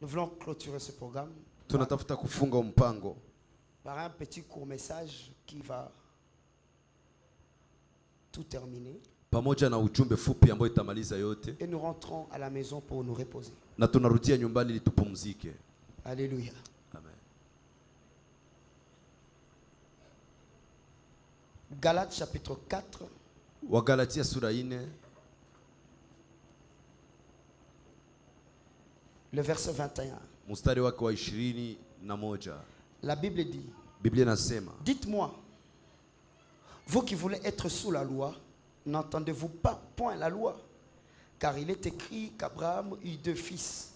Nous voulons clôturer ce programme Tunatafuta kufunga mpango par un petit court message qui va tout terminer. pamoja na ujumbe fupi ambao itamaliza yote, Et nous rentrons à la maison pour nous reposer. na tunarudia nyumbani ili tupumzike. Alléluia. Amen. Galates chapitre 4, Wagalatia sura 4 le verset 21. mstari wake wa 21. La Bible dit, Biblia inasema, dites-moi, vous qui voulez être sous la loi, n'entendez-vous pas point la loi? Car il est écrit qu'Abraham eut 2 fils,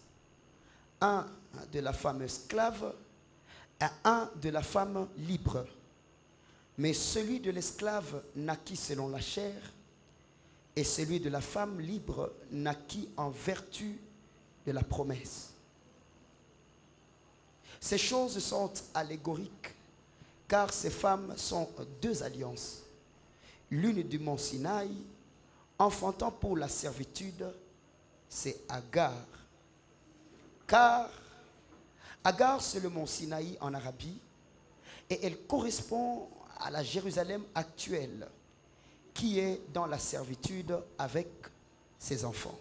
un de la femme esclave et un de la femme libre. Mais celui de l'esclave naquit selon la chair, et celui de la femme libre naquit en vertu de la promesse. Ces choses sont allégoriques, car ces femmes sont 2 alliances. L'une du mont Sinaï, enfantant pour la servitude, c'est Agar. Car Agar, c'est le mont Sinaï en Arabie, et elle correspond à la Jérusalem actuelle, qui est dans la servitude avec ses enfants.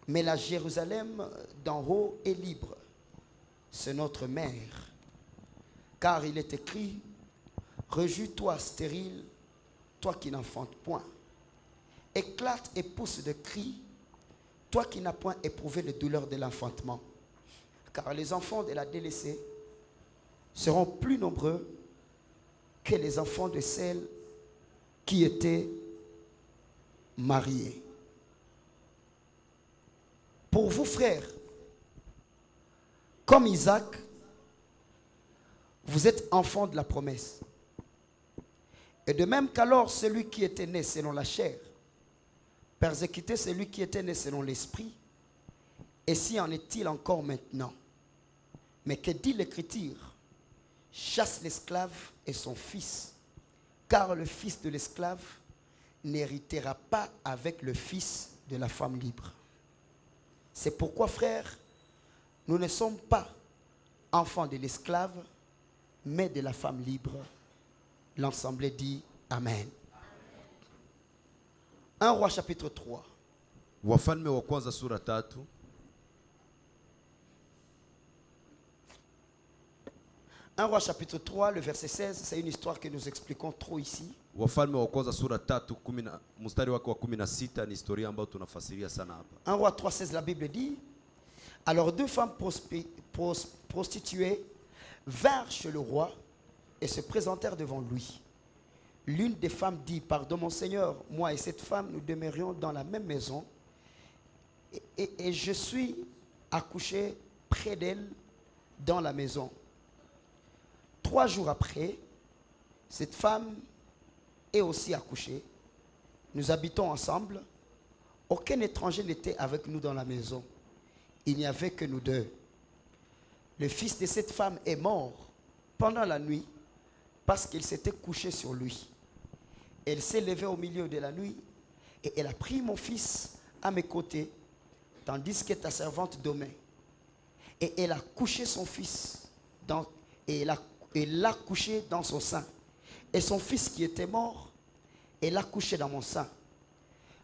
Mais la Jérusalem d'en haut est libre. C'est notre mère. Car il est écrit, rejouis-toi stérile, toi qui n'enfantes point. Éclate et pousse de cris, toi qui n'as point éprouvé les douleurs de l'enfantement. Car les enfants de la délaissée seront plus nombreux que les enfants de celles qui étaient mariées. Pour vous, frères, comme Isaac, vous êtes enfants de la promesse. Et de même qu'alors celui qui était né selon la chair persécutait celui qui était né selon l'esprit, et si en est-il encore maintenant? Mais que dit l'Écriture? Chasse l'esclave et son fils, car le fils de l'esclave n'héritera pas avec le fils de la femme libre. C'est pourquoi, frères, nous ne sommes pas enfants de l'esclave, mais de la femme libre. L'ensemble dit Amen. 1 Roi chapitre 3. Wafalme wa kwanza sura 3. 1 Roi chapitre 3, le verset 16, c'est une histoire que nous expliquons trop ici. Wafalme wa kwanza sura 3 mstari wake wa 16 ni historia ambayo tunafasiria sana hapa. 1 Roi 3, 16, la Bible dit, alors 2 femmes prostituées vinrent chez le roi et se présentèrent devant lui. L'une des femmes dit, pardon mon Seigneur, moi et cette femme, nous demeurions dans la même maison et je suis accouché près d'elle dans la maison. 3 jours après, cette femme est aussi accouchée. Nous habitons ensemble. Aucun étranger n'était avec nous dans la maison. Il n'y avait que nous 2. Le fils de cette femme est mort pendant la nuit parce qu'il s'était couché sur lui. Elle s'est levée au milieu de la nuit et elle a pris mon fils à mes côtés tandis que ta servante dormait. Et elle a couché son fils et l'a couché dans son sein. Et son fils qui était mort, elle l'a couché dans mon sein.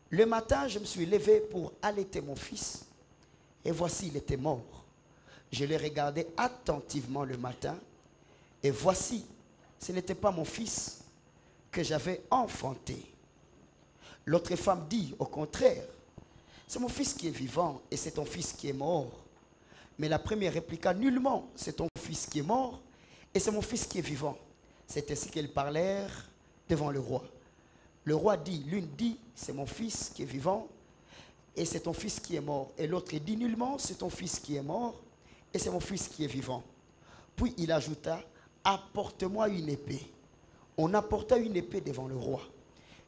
Le matin, je me suis levé pour allaiter mon fils. Et voici, il était mort. Je l'ai regardé attentivement le matin. Et voici, ce n'était pas mon fils que j'avais enfanté. L'autre femme dit, au contraire, c'est mon fils qui est vivant et c'est ton fils qui est mort. Mais la première répliqua, nullement, c'est ton fils qui est mort et c'est mon fils qui est vivant. C'est ainsi qu'elles parlèrent devant le roi. Le roi dit, l'une dit, c'est mon fils qui est vivant et c'est ton fils qui est mort. Et l'autre dit, nullement, c'est ton fils qui est mort et c'est mon fils qui est vivant. Puis il ajouta, apporte-moi une épée. On apporta une épée devant le roi.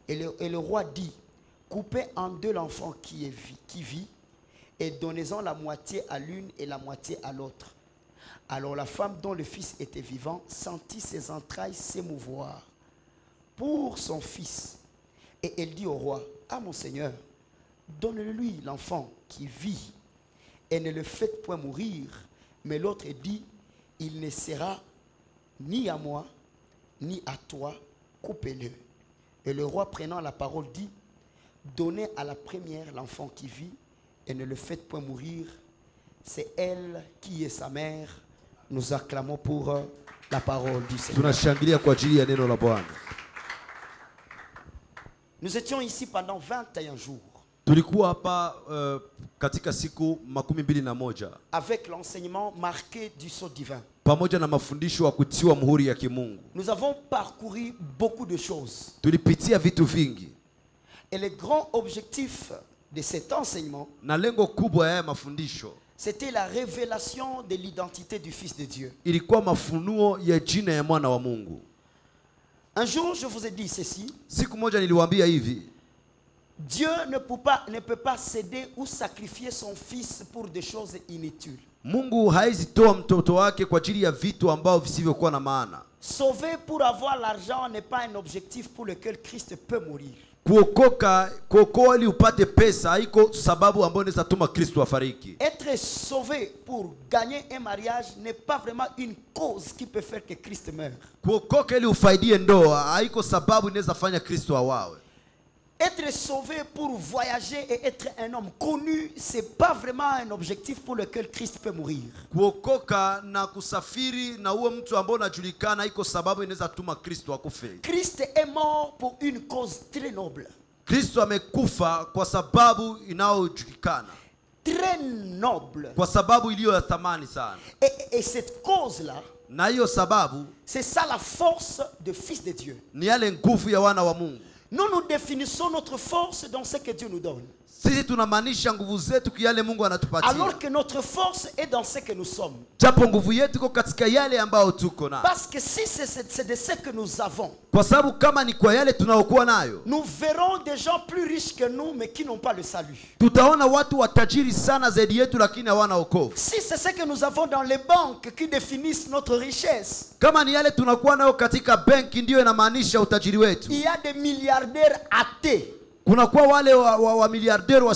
Et le roi dit, coupez en 2 l'enfant qui vit et donnez-en la moitié à l'une et la moitié à l'autre. Alors la femme dont le fils était vivant sentit ses entrailles s'émouvoir pour son fils. Et elle dit au roi, ah mon Seigneur, donne-lui l'enfant qui vit. et ne le faites point mourir. Mais l'autre dit, il ne sera ni à moi, ni à toi, coupez-le. Et le roi prenant la parole dit, donnez à la première l'enfant qui vit, et ne le faites point mourir. C'est elle qui est sa mère. Nous acclamons pour la parole du Seigneur. Tunashangilia kwa ajili ya neno la Bwana. Nous étions ici pendant 21 jours. Tulikuwa hapa katika siku 21 avec l'enseignement marqué du sceau divin. pamoja na mafundisho ya kutiwa muhuri ya kimungu. Nous avons parcouru beaucoup de choses. Tulipitia vitu vingi. Et le grand objectif de cet enseignement, na lengo kubwa ya mafundisho, c'était la révélation de l'identité du Fils de Dieu. ilikuwa mafunuo ya jina ya mwana wa Mungu. Un jour, je vous ai dit ceci. Siku moja niliwaambia hivi, Dieu ne peut pas céder ou sacrifier son fils pour des choses inutiles. Mungu haizi toa mtoto wake kwa ajili ya vitu ambao visivyokuwa na maana. Sauver pour avoir l'argent n'est pas un objectif pour lequel Christ peut mourir. Kuokoa ili upate pesa haiko sababu ambayo inaweza tuma Kristo afariki. Être sauvé pour gagner un mariage n'est pas vraiment une cause qui peut faire que Christ meure. Kuokoka ili ufaidie ndoa haiko sababu inaweza fanya Kristo awawe. Être sauvé pour voyager et être un homme connu, c'est pas vraiment un objectif pour lequel Christ peut mourir. Kuokoka na kusafiri na uwe mtu ambaye unajulikana haiko sababu inaweza tuma Kristo akufe. Christ est mort pour une cause très noble. Kristo amekufa kwa sababu inayojulikana. Très noble. Kwa sababu iliyo ya thamani sana. Et cette cause-là, na hiyo sababu, c'est ça la force de fils de Dieu. Ni yale nguvu ya wana wa Mungu. Nous définissons notre force dans ce que Dieu nous donne. Sisi tunamaanisha nguvu zetu kwa yale Mungu anatupatia. Alors que notre force est dans ce que nous sommes. Japo nguvu yetu iko katika yale ambayo tuko nayo. Parce que si c'est de ce que nous avons. Kwa sababu kama ni kwa yale tunayokuwa nayo. Nous verrons des gens plus riches que nous mais qui n'ont pas le salut. Tutaona watu watajiri sana zaidi yetu lakini hawana wokovu. Si c'est ce que nous avons dans les banques qui définissent notre richesse. Kama ni yale tunakuwa nayo katika benki ndio inamaanisha utajiri wetu. Il y a des milliardaires athées. Kuna kwa wale wa miliardero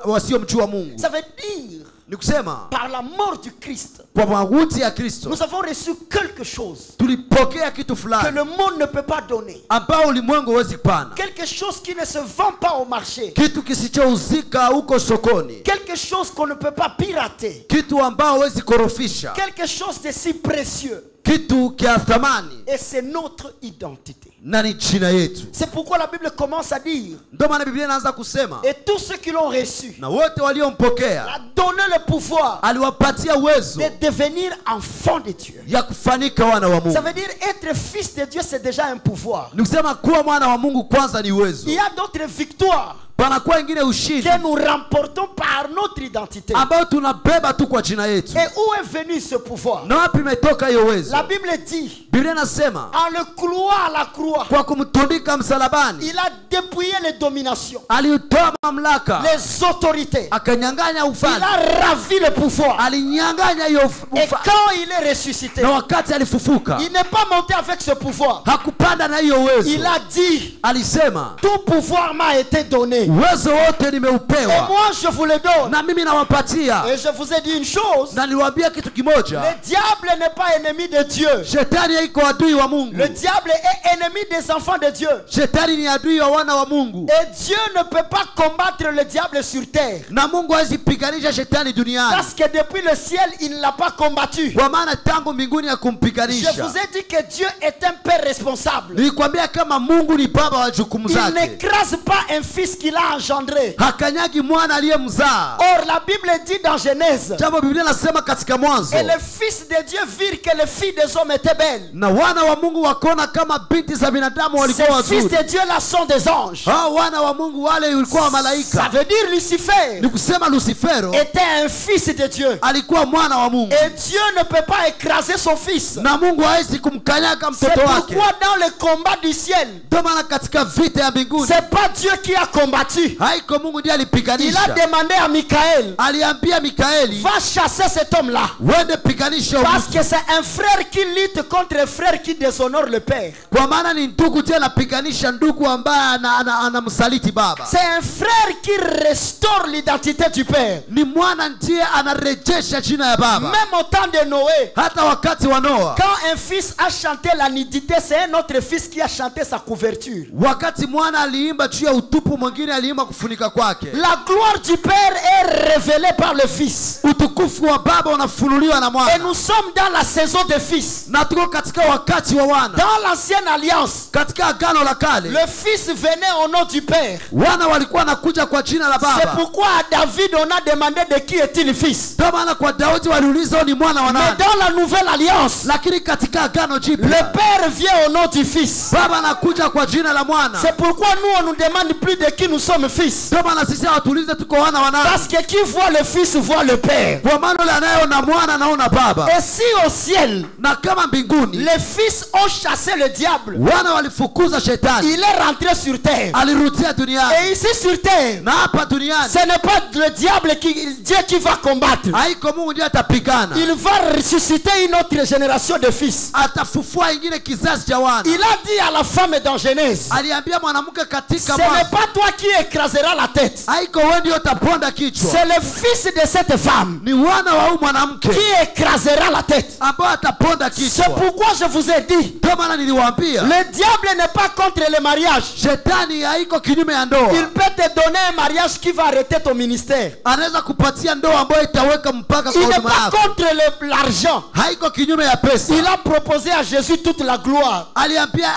wasiomjua Mungu. Ça veut dire, ni kusema, par la mort du Christ, kwa mauti ya Kristo, nous avons reçu quelque chose tulipokea kitu fulani que le monde ne peut pas donner. ambao ulimwengu hawezi pana. Quelque chose qui ne se vend pas au marché. Kitu kisichouzika huko sokoni. Quelque chose qu'on ne peut pas pirater. Kitu ambao hawezi korofisha. Quelque chose de si précieux. Kitu kia thamani. Et c'est notre identité. Na ni jina yetu. C'est pourquoi la Bible commence à dire. Ndio maana Biblia inaanza kusema. Et tous ceux qui l'ont reçu. Na wote waliompokea. A donné le pouvoir. Aliwapatia uwezo. De devenir enfant de Dieu. Ya kufanika wana wa Mungu. Ça veut dire être fils de Dieu, c'est déjà un pouvoir. Ni kusema kuwa mwana wa Mungu kwanza ni uwezo. Il y a d'autres victoires. Panakuwa ingine ushindi que nous remportons par notre identité. ambao tunabeba tu kwa jina yetu. Et où est venu ce pouvoir? Na wapi imetoka hiyo uwezo? La Bible dit, Biblia inasema, en le clouant à la croix, kwa kumtundika msalabani, il a dépouillé les dominations, alitoa mamlaka, les autorités, akanyang'anya ufalme, il a ravi le pouvoir. alinyang'anya hiyo Et quand il est ressuscité, na wakati alifufuka, il n'est pas monté avec ce pouvoir. hakupanda na hiyo uwezo. Il a dit, alisema, tout pouvoir m'a été donné. uwezo wote Et nimeupewa, moi je vous le donne. na mimi nawapatia. Et je vous ai dit une chose, Na niwaambia kitu kimoja, le diable n'est pas ennemi de Dieu. shetani haiko adui wa Mungu. Le diable est ennemi des enfants de Dieu. Shetani ni adui wa wana wa Mungu. Et Dieu ne peut pas combattre le diable sur terre. Na Mungu hawezi piganisha shetani duniani. Parce que depuis le ciel, il ne l'a pas combattu. Kwa maana tangu mbinguni ya kumpiganisha. Je vous ai dit que Dieu est un père responsable. Nilikwambia kama Mungu ni baba wa jukumu Il zake. n'écrase pas un fils qu'il a engendré. Hakanyagi mwana aliyemzaa. Or la Bible dit dans Genèse. Jambo Biblia nasema katika Mwanzo. Et les fils de Dieu virent que les filles des hommes étaient belles. Na wana wa Mungu wakaona kama binti za binadamu walikuwa Ces fils wazuri. de Dieu là sont des anges. Hao wana wa Mungu wale walikuwa Ça malaika. veut dire Lucifer Ni kusema Lucifero était un fils de Dieu. alikuwa mwana wa Mungu. Et Dieu ne peut pas écraser son fils. Na Mungu hawezi kumkanyaga C'est mtoto wake. pourquoi dans le combat du ciel, Ndio maana katika vita ya mbinguni, c'est pas Dieu qui a combattu. haiko Mungu ndiye Il a alipiganisha. demandé à Michaël, Aliambia Mikaeli, va chasser cet homme-là. wende piganisha huyu Parce mtu. que c'est un frère qui lutte contre un frère qui déshonore le père. Kwa maana ni ndugu tena piganisha ndugu ambaye anamsaliti baba. C'est un frère qui restaure l'identité du père. Ni mwana ndiye anarejesha jina ya baba. Même au temps de Noé, Hata wakati wa Noa, quand un fils a chanté la nudité, c'est un autre fils qui a chanté sa couverture. wakati mwana aliimba juu ya utupu, mwingine aliimba kufunika kwake. La gloire du père est révélée par le fils. Utukufu wa baba unafunuliwa na Et mwana. nous sommes dans la saison des fils. Na tuko katika wakati wa wana. Dans l'ancienne alliance, Katika agano la kale, le fils venait au nom du père. wana walikuwa nakuja kwa jina la C'est baba. pourquoi à David on a demandé de qui est-il fils. Ndio maana kwa Daudi waliuliza ni mwana wa Mais nani. dans la nouvelle alliance, Lakini katika agano le jipya, père vient au nom du fils. baba anakuja kwa jina la mwana. C'est pourquoi nous on nous demande plus de qui nous sommes fils. Ndio maana sisi hatuulize tuko wana wa nani. Parce que qui voit le fils voit le père. Kwa maana yule anayeona mwana anaona baba. Et si au ciel, Na kama mbinguni les fils ont chassé le diable, wana walifukuza shetani, il est rentré sur terre. alirudia duniani. Et ici sur terre, Na hapa duniani ce n'est pas le diable Dieu qui va combattre. haiko Mungu ndiye atapigana. Il va ressusciter une autre génération de fils. Atafufua ingine kizazi cha wana. Il a dit à la femme dans Genèse, Aliambia mwanamke ce katika n'est Mwanzo, pas toi qui écraseras la tête. haiko wewe ndio utaponda kichwa. C'est le fils de cette femme Ni wana wa huyu mwanamke qui écrasera la tête. ambao ataponda C'est kichwa. pourquoi je vous ai dit, Ndio maana niliwaambia le diable n'est pas contre le mariage. shetani haiko kinyume ya ndoa. Il peut te donner un mariage qui va arrêter ton ministère. Anaweza kupatia ndoa ambayo itaweka mpaka kwa Il n'est huduma pas yako. contre l'argent. Haiko kinyume ya pesa. Il a proposé à Jésus toute la gloire.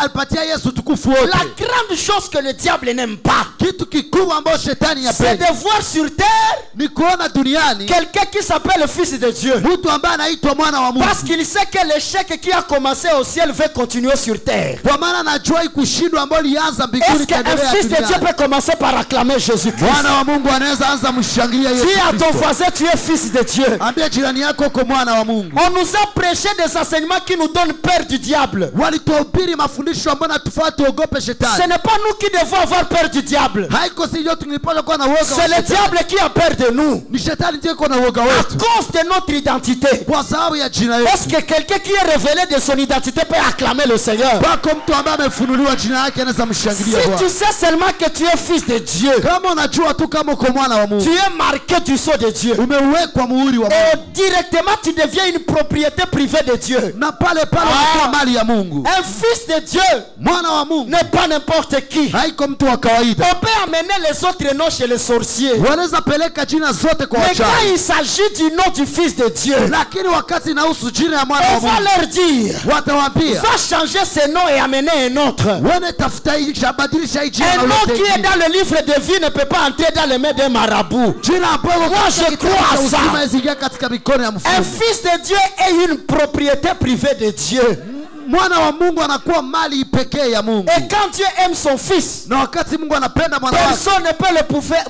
Alipatia Yesu tukufu La wote. grande chose que le diable n'aime pas, Kitu kikubwa ambacho shetani c'est hapendi de voir sur terre ni kuona duniani quelqu'un qui s'appelle le fils de Dieu. mtu ambaye anaitwa mwana wa Mungu. Parce qu'il sait que l'échec qui a commencé au ciel va continuer sur terre. Kwa maana anajua kushindwa ambayo ilianza mbinguni Est-ce qu'un itaendelea fils de Dieu duniani. peut commencer par acclamer Jésus-Christ? Mwana wa Mungu anaweza anza mshangilia Yesu Dis à ton Kristo. voisin, tu es fils de Dieu. Ambia jirani yako uko mwana wa Mungu. On nous a prêché des enseignements qui nous donnent peur du diable. Walituhubiri mafundisho ambayo natufaa tuogope Ce shetani. n'est pas nous qui devons avoir peur du diable. Haiko si ndio tungelipaswa kuwa na uoga wa C'est le shetani. diable qui a peur de nous. Ni shetani ndiye iko na uoga À wetu cause de notre identité. kwa sababu ya jina Est-ce yetu. que quelqu'un qui est révélé de son identité peut acclamer le Seigneur? Pako mtu ambaye amefunuliwa jina yake anaweza Si mshangilia tu Bwana. sais seulement que tu es fils de Dieu, Kama unajua tu kama uko mwana wa tu Mungu, es marqué du sceau de Dieu. umewekwa muhuri wa Mungu. Et directement tu deviens une propriété privée de Dieu. Na pale pale unakuwa mali ya Mungu. Un fils de Dieu Mwana wa Mungu n'est pas n'importe qui. haiko mtu wa kawaida. On peut amener les autres noms chez les sorciers. Wanaweza peleka jina zote kwa Mais quand wachawi. il s'agit du nom du fils de Dieu, Lakini wakati inahusu jina ya mwana on wa va Mungu, leur dire, watawaambia va changer ce nom et amener un autre. wewe tafuta hii badilisha hii jina Un na nom ulete qui est hii. dans le livre de vie ne peut pas entrer dans les mains d'un marabout. Jina ambayo Moi, je crois à ça. uzima izingia katika mikono ya Un mfumu. fils de Dieu est une propriété privée de Dieu. Mwana wa Mungu anakuwa mali pekee ya Mungu. Et quand Dieu aime son fils, Na wakati Mungu anapenda mwana wake, personne ne peut le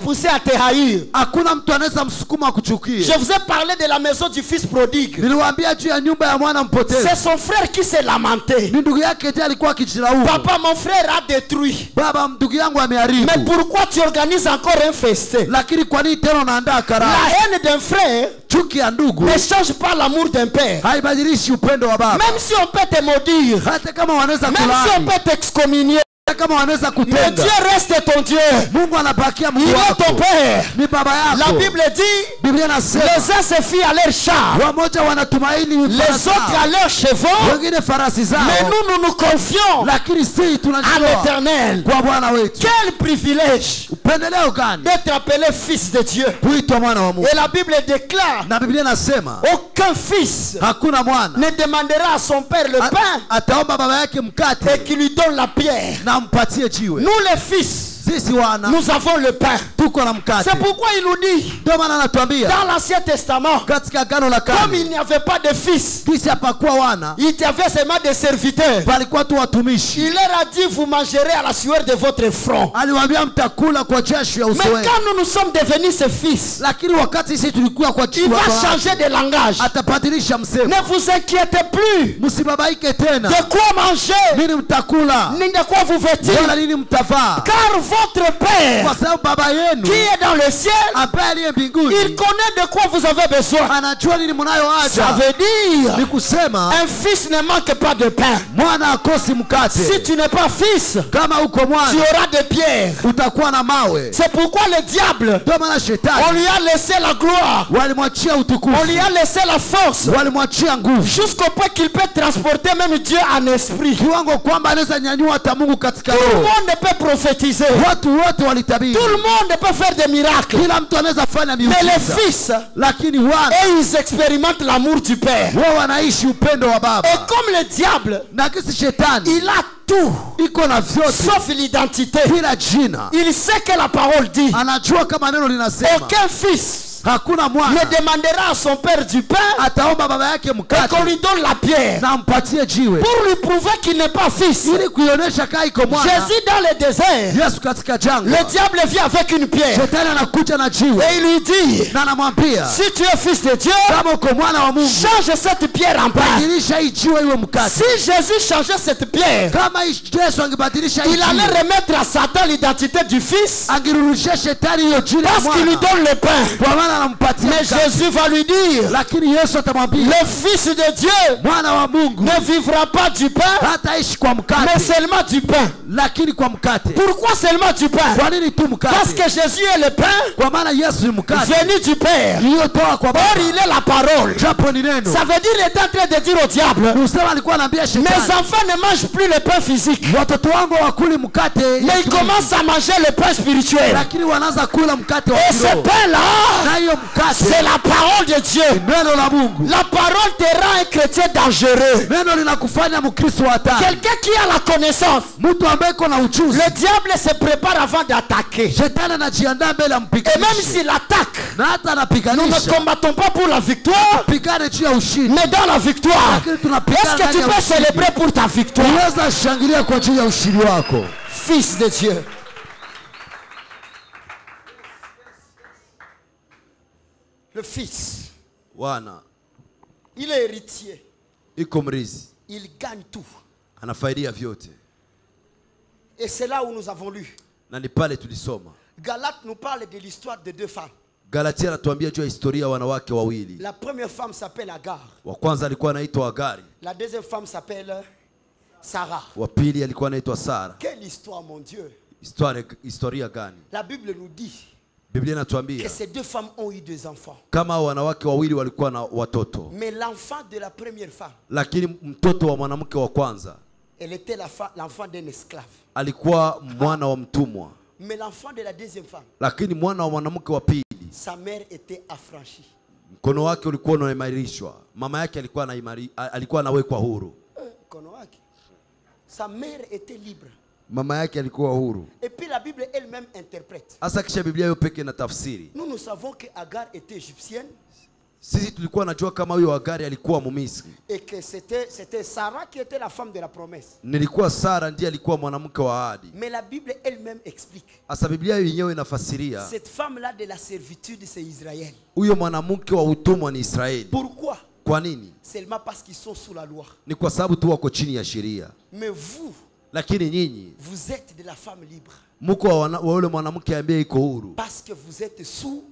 pousser à te haïr. hakuna mtu anaweza msukuma kuchukia. Je vous ai parlé de la maison du fils prodigue. Niliwaambia juu ya nyumba ya mwana mpotevu. C'est son frère qui s'est lamenté. Ni ndugu yake ndiye alikuwa akijilaumu. Papa, mon frère a détruit. Baba, ndugu yangu ameharibu. Mais pourquoi tu organises encore un festin? Lakini kwa nini tena unaandaa karamu? La haine d'un frère Chuki ya ndugu ne change pas l'amour d'un père. haibadilishi upendo wa baba. Même si on peut te maudire, Hata kama wanaweza même si on kulaani, peut t'excommunier, hata kama wanaweza mais kutenda, Dieu reste ton Dieu. Mungu anabakia Il Mungu est ton wako. père. Ni baba La yako. Bible dit, Biblia inasema les uns se fient à leur char, wamoja wanatumaini les farasi autres à zao, leurs chevaux, wengine farasi zao, mais nous nous confions lakini si à tunajua l'Éternel. kwa Bwana wetu. Quel privilège Upendeleo gani d'être appelé fils de Dieu. kuitwa mwana wa Mungu? Et la Bible déclare, Na Biblia inasema aucun fils hakuna mwana ne demandera à son père le pain ataomba baba yake et mkate qui lui donne la pierre. na ampatie jiwe. Nous les fils, Sisi wana nous avons le pain. tuko na mkate. C'est pourquoi il nous dit, Ndio maana anatuambia dans l'Ancien Testament, katika agano la comme kale, il n'y avait pas de fils, kisi hapakuwa wana, il y avait seulement des serviteurs. palikuwa tu watumishi. Il leur a dit, vous mangerez à la sueur de votre front. Aliwaambia mtakula kwa jasho ya uso Mais wenu. quand nous sommes devenus ses fils, Lakini wakati sisi tulikuwa kwa il jiwe, va changer de langage. atabadilisha msemo. Ne vous inquiétez plus Msibabaike tena. de quoi manger, Nini mtakula ni de quoi vous vêtir, wala nini mtavaa, car votre Père Kwa sababu baba yenu qui est dans le ciel, ambaye aliye mbinguni il connaît de quoi vous avez besoin. anajua nini mnayo Ça haja. veut dire Ni kusema un fils ne manque pas de pain. mwana akosi mkate. Si tu n'es pas fils, Kama uko tu mwana auras des pierres. utakuwa na mawe. C'est pourquoi le diable, Ndio maana on shetani lui a laissé la gloire, walimwachia on utukufu, lui a laissé la force, walimwachia nguvu, jusqu'au point qu'il peut transporter même Dieu en esprit. kiwango kwamba anaweza nyanyua hata Mungu katika Tout le roho. monde peut prophétiser. Watu wote walitabiri, Tout le monde peut faire des miracles. kila mtu anaweza fanya Mais les miujiza, fils, lakini wana et ils expérimentent l'amour du Père. wao wanaishi upendo wa baba. Et comme le diable, Na kisi shetani il a tout, iko na vyote sauf l'identité. bila jina. Il sait que la parole dit, Anajua kama neno linasema aucun fils hakuna ne mwana demandera à son père du pain ataomba baba yake et qu'on mkate lui donne la pierre na ampatie jiwe, pour lui prouver qu'il n'est pas fils. ili kuionyesha kaa iko mwana. Jésus dans le désert, Yesu katika jangwa, le diable vient avec une pierre shetani anakuja na jiwe et il lui dit, na anamwambia si tu es fils de Dieu, kama uko mwana wa Mungu change cette pierre en pain. badilisha hii jiwe iwe mkate. Si Jésus changeait cette pierre, Kama Yesu angebadilisha hii il allait jiwe, remettre à Satan l'identité du fils angirudishia shetani hiyo jina ya parce qu'il lui mwana, donne le pain. kwa maana anampatia Mais mkate. Jésus va lui dire, Lakini Yesu atamwambia le fils de Dieu mwana wa Mungu ne vivra pas du pain, hataishi kwa mais mkate, seulement du pain. lakini kwa mkate. Pourquoi seulement du pain? Kwa nini tu Parce que mkate? Jésus est le pain Kwa maana Yesu ni mkate venu du Père. iliyotoka kwa Or, Baba, il est la parole. japo ni neno. Ça veut dire qu'il est en train de dire au diable, Usema alikuwa anaambia mes shetani, enfants ne mangent plus le pain physique, watoto wangu hawakuli mkate ya mais ils kimwili, commencent à manger le pain spirituel. lakini wanaanza kula mkate wa Et ce kiroho. pain-là, Na hiyo c'est mkate la parole de Dieu. neno la Mungu. La parole te rend un chrétien dangereux. Neno linakufanya Mkristo wa hatari. Quelqu'un qui a la connaissance. Mtu ambaye iko na ujuzi. Le diable se prépare avant d'attaquer. Shetani anajiandaa mbele ya Et même mpiganisho. s'il attaque, Na hata nous ne anapiganisha. combattons pas pour la victoire, Pigane juu ya ushindi. mais dans la victoire. Lakini tunapigana Est-ce que ndani tu ya peux ushindi. célébrer pour ta victoire? Unaweza shangilia kwa ajili ya ushindi wako. Fils de Dieu. Le fils, Wana il est héritier. iko mrizi, Il gagne tout. anafaidia vyote. Et c'est là où nous avons lu. Na ni pale tulisoma. Galates nous parle de l'histoire de deux femmes. Galatia anatuambia juu ya historia ya wanawake wawili. La première femme s'appelle Agar. Wa kwanza alikuwa anaitwa Agari, La deuxième femme s'appelle Sarah. wa pili alikuwa anaitwa Sara. Quelle histoire, mon Dieu. Historia gani? La Bible nous dit Biblia que inatuambia ces deux femmes ont eu deux enfants. kama wanawake wawili walikuwa na watoto, Mais l'enfant de la première femme, lakini mtoto wa mwanamke wa kwanza elle était l'enfant d'un esclave. alikuwa mwana wa mtumwa, Mais l'enfant de la deuxième femme, lakini mwana wa mwanamke wa pili sa mère était affranchie. mkono wake ulikuwa unaimarishwa, mama yake alikuwa anawekwa huru, Sa mère était libre. mama yake alikuwa huru. Et puis la Bible elle-même interprète. Hasa kisha Biblia hiyo peke na tafsiri. Nous savons que Agar était égyptienne Sisi tulikuwa najua kama huyo Agari alikuwa Mumisri. et que c'était Sarah qui était la femme de la promesse. Nilikuwa Sara ndiye alikuwa mwanamke wa ahadi. Mais la Bible elle-même explique. Hasa Biblia yenyewe inafasiria Cette femme-là de la servitude, c'est Israël. huyo mwanamke wa utumwa ni Israeli. Pourquoi? Kwa nini? Seulement parce qu'ils sont sous la loi. Ni kwa sababu tu wako chini ya sheria. Mais vous, Lakini nyinyi vous êtes de la femme libre. mko wa yule mwanamke ambaye iko huru. Parce que vous êtes sous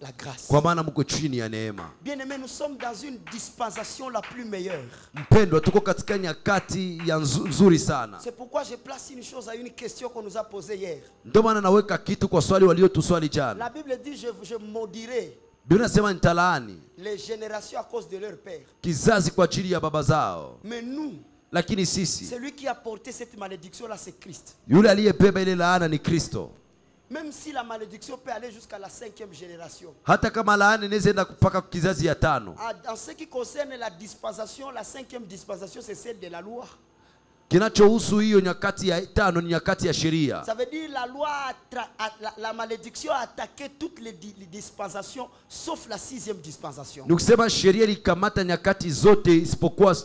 la grâce. Kwa maana mko chini ya neema. Bien-aimés, nous sommes dans une dispensation la plus meilleure. Mpendwa, tuko katika nyakati ya nzuri sana. C'est pourquoi je place une chose à une question qu'on nous a posée hier. Ndio maana naweka kitu kwa swali waliotuswali jana. La Bible dit je maudirai Biblia inasema nitalaani les générations à cause de leur père. kizazi kwa ajili ya baba zao. Mais nous, Lakini sisi, celui qui a porté cette malédiction-là, c'est Christ. yule aliyebeba ile laana ni Kristo. Même si la malédiction peut aller jusqu'à la 5e génération. Hata kama laana inaweza enda mpaka kizazi ya 5. En ce qui concerne la dispensation, la 5e dispensation, c'est celle de la loi. Kinachohusu hiyo nyakati ya 5 ni nyakati ya sheria. Ça veut dire la loi, la malédiction a attaqué toutes les dispensations, sauf la 6e dispensation. Ni kusema sheria ilikamata nyakati zote isipokuwa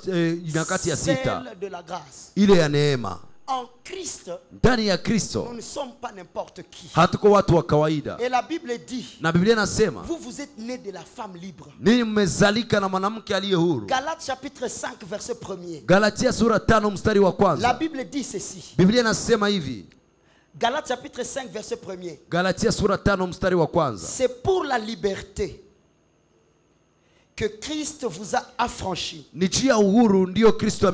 nyakati ya 6, Celle de la grâce. ile ya neema. En Christ, Ndani ya nous Kristo ne sommes pas n'importe qui. hatuko watu wa kawaida. Et la Bible dit, Na Biblia inasema vous êtes nés de la femme libre. ninyi mmezalika na mwanamke aliye huru. Galates chapitre 5 verset 1er. Galatia sura 5 mstari wa La kwanza. Bible dit ceci. Biblia inasema hivi: Galates chapitre 5 verset 1er. Galatia sura 5 mstari wa kwanza. C'est pour la liberté que Christ vous a affranchi. Ni njia uhuru ndio Kristo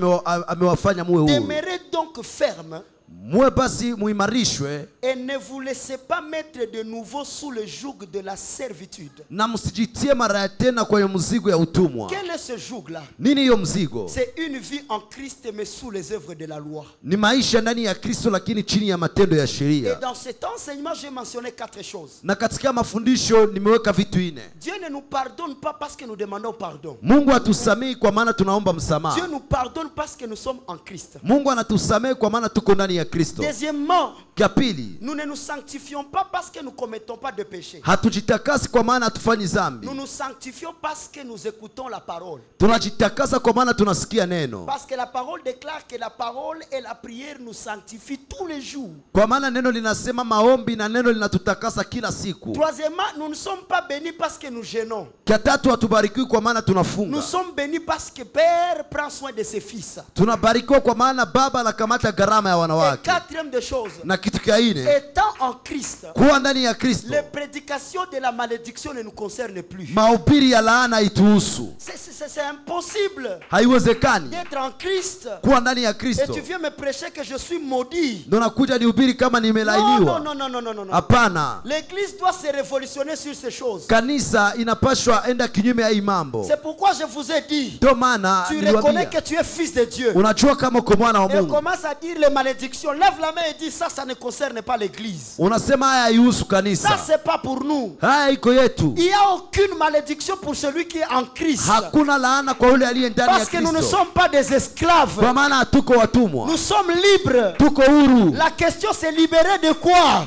amewafanya muwe huru. Demeurez donc ferme. Muwe basi muimarishwe. Et ne vous laissez pas mettre de nouveau sous le joug de la servitude. Na msijitie mara tena kwa mzigo ya utumwa. Quel est ce joug-là? Nini hiyo mzigo? C'est une vie en Christ mais sous les œuvres de la loi. Ni maisha ndani ya Kristo lakini chini ya matendo ya sheria. Et dans cet enseignement, j'ai mentionné 4 choses. Na katika mafundisho nimeweka vitu 4. Dieu ne nous pardonne pas parce que nous demandons pardon. Mungu atusamehe kwa maana tunaomba msamaha. Dieu nous pardonne parce que nous sommes en Christ. Mungu anatusamehe kwa maana tuko ndani ya Kristo. Deuxièmement, Pili, nous ne nous sanctifions pas parce que nous ne commettons pas de péché. hatujitakasi kwa maana hatufanyi dhambi. Nous nous sanctifions parce que nous écoutons la parole. Tunajitakasa kwa maana tunasikia neno. Parce que la parole déclare que la parole et la prière nous sanctifient tous les jours. Kwa maana neno linasema maombi na neno linatutakasa kila siku. Troisièmement, nous ne sommes pas bénis parce que nous gênons. Tatu, hatubarikiwi kwa maana tunafunga. Nous sommes bénis parce que Père prend soin de ses fils. Tunabarikiwa kwa maana baba anakamata gharama ya Et wanawake. quatrième des choses, Na kitu kingine, étant en Christ, kuwa ndani ya Kristo, les prédications de la malédiction ne nous concernent plus. mahubiri ya laana haituhusu. C'est impossible Haiwezekani d'être en Christ kuwa ndani ya et Kristo. tu viens me prêcher que je suis maudit. Ndio nakuja nihubiri kama Non, nimelaaniwa. non, non, non, non, non, non. Hapana. L'église doit se révolutionner sur ces choses. Kanisa inapashwa enda kinyume ya hii mambo. C'est pourquoi je vous ai dit, Ndio maana tu niliwaambia, reconnais que tu es fils de Dieu. unajua kama uko mwana wa Et on Mungu. commence à dire les malédictions. Lève la main et dis ça, ça ne concerne pas l'église. Unasema haya haihusu Ça, kanisa. c'est pas pour nous. Haya iko yetu. Il n'y a aucune malédiction pour celui qui est en Christ. Hakuna laana kwa yule aliye ndani ya Parce que nous ne Kristo. sommes pas des esclaves. Kwa maana hatuko watumwa. Nous sommes libres. Tuko huru. La question c'est libérer de quoi?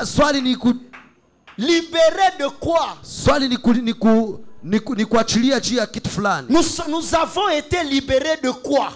Swali ni Libérer de quoi? swali ni kuachilia juu ya kitu fulani. Nous avons été libérés de quoi?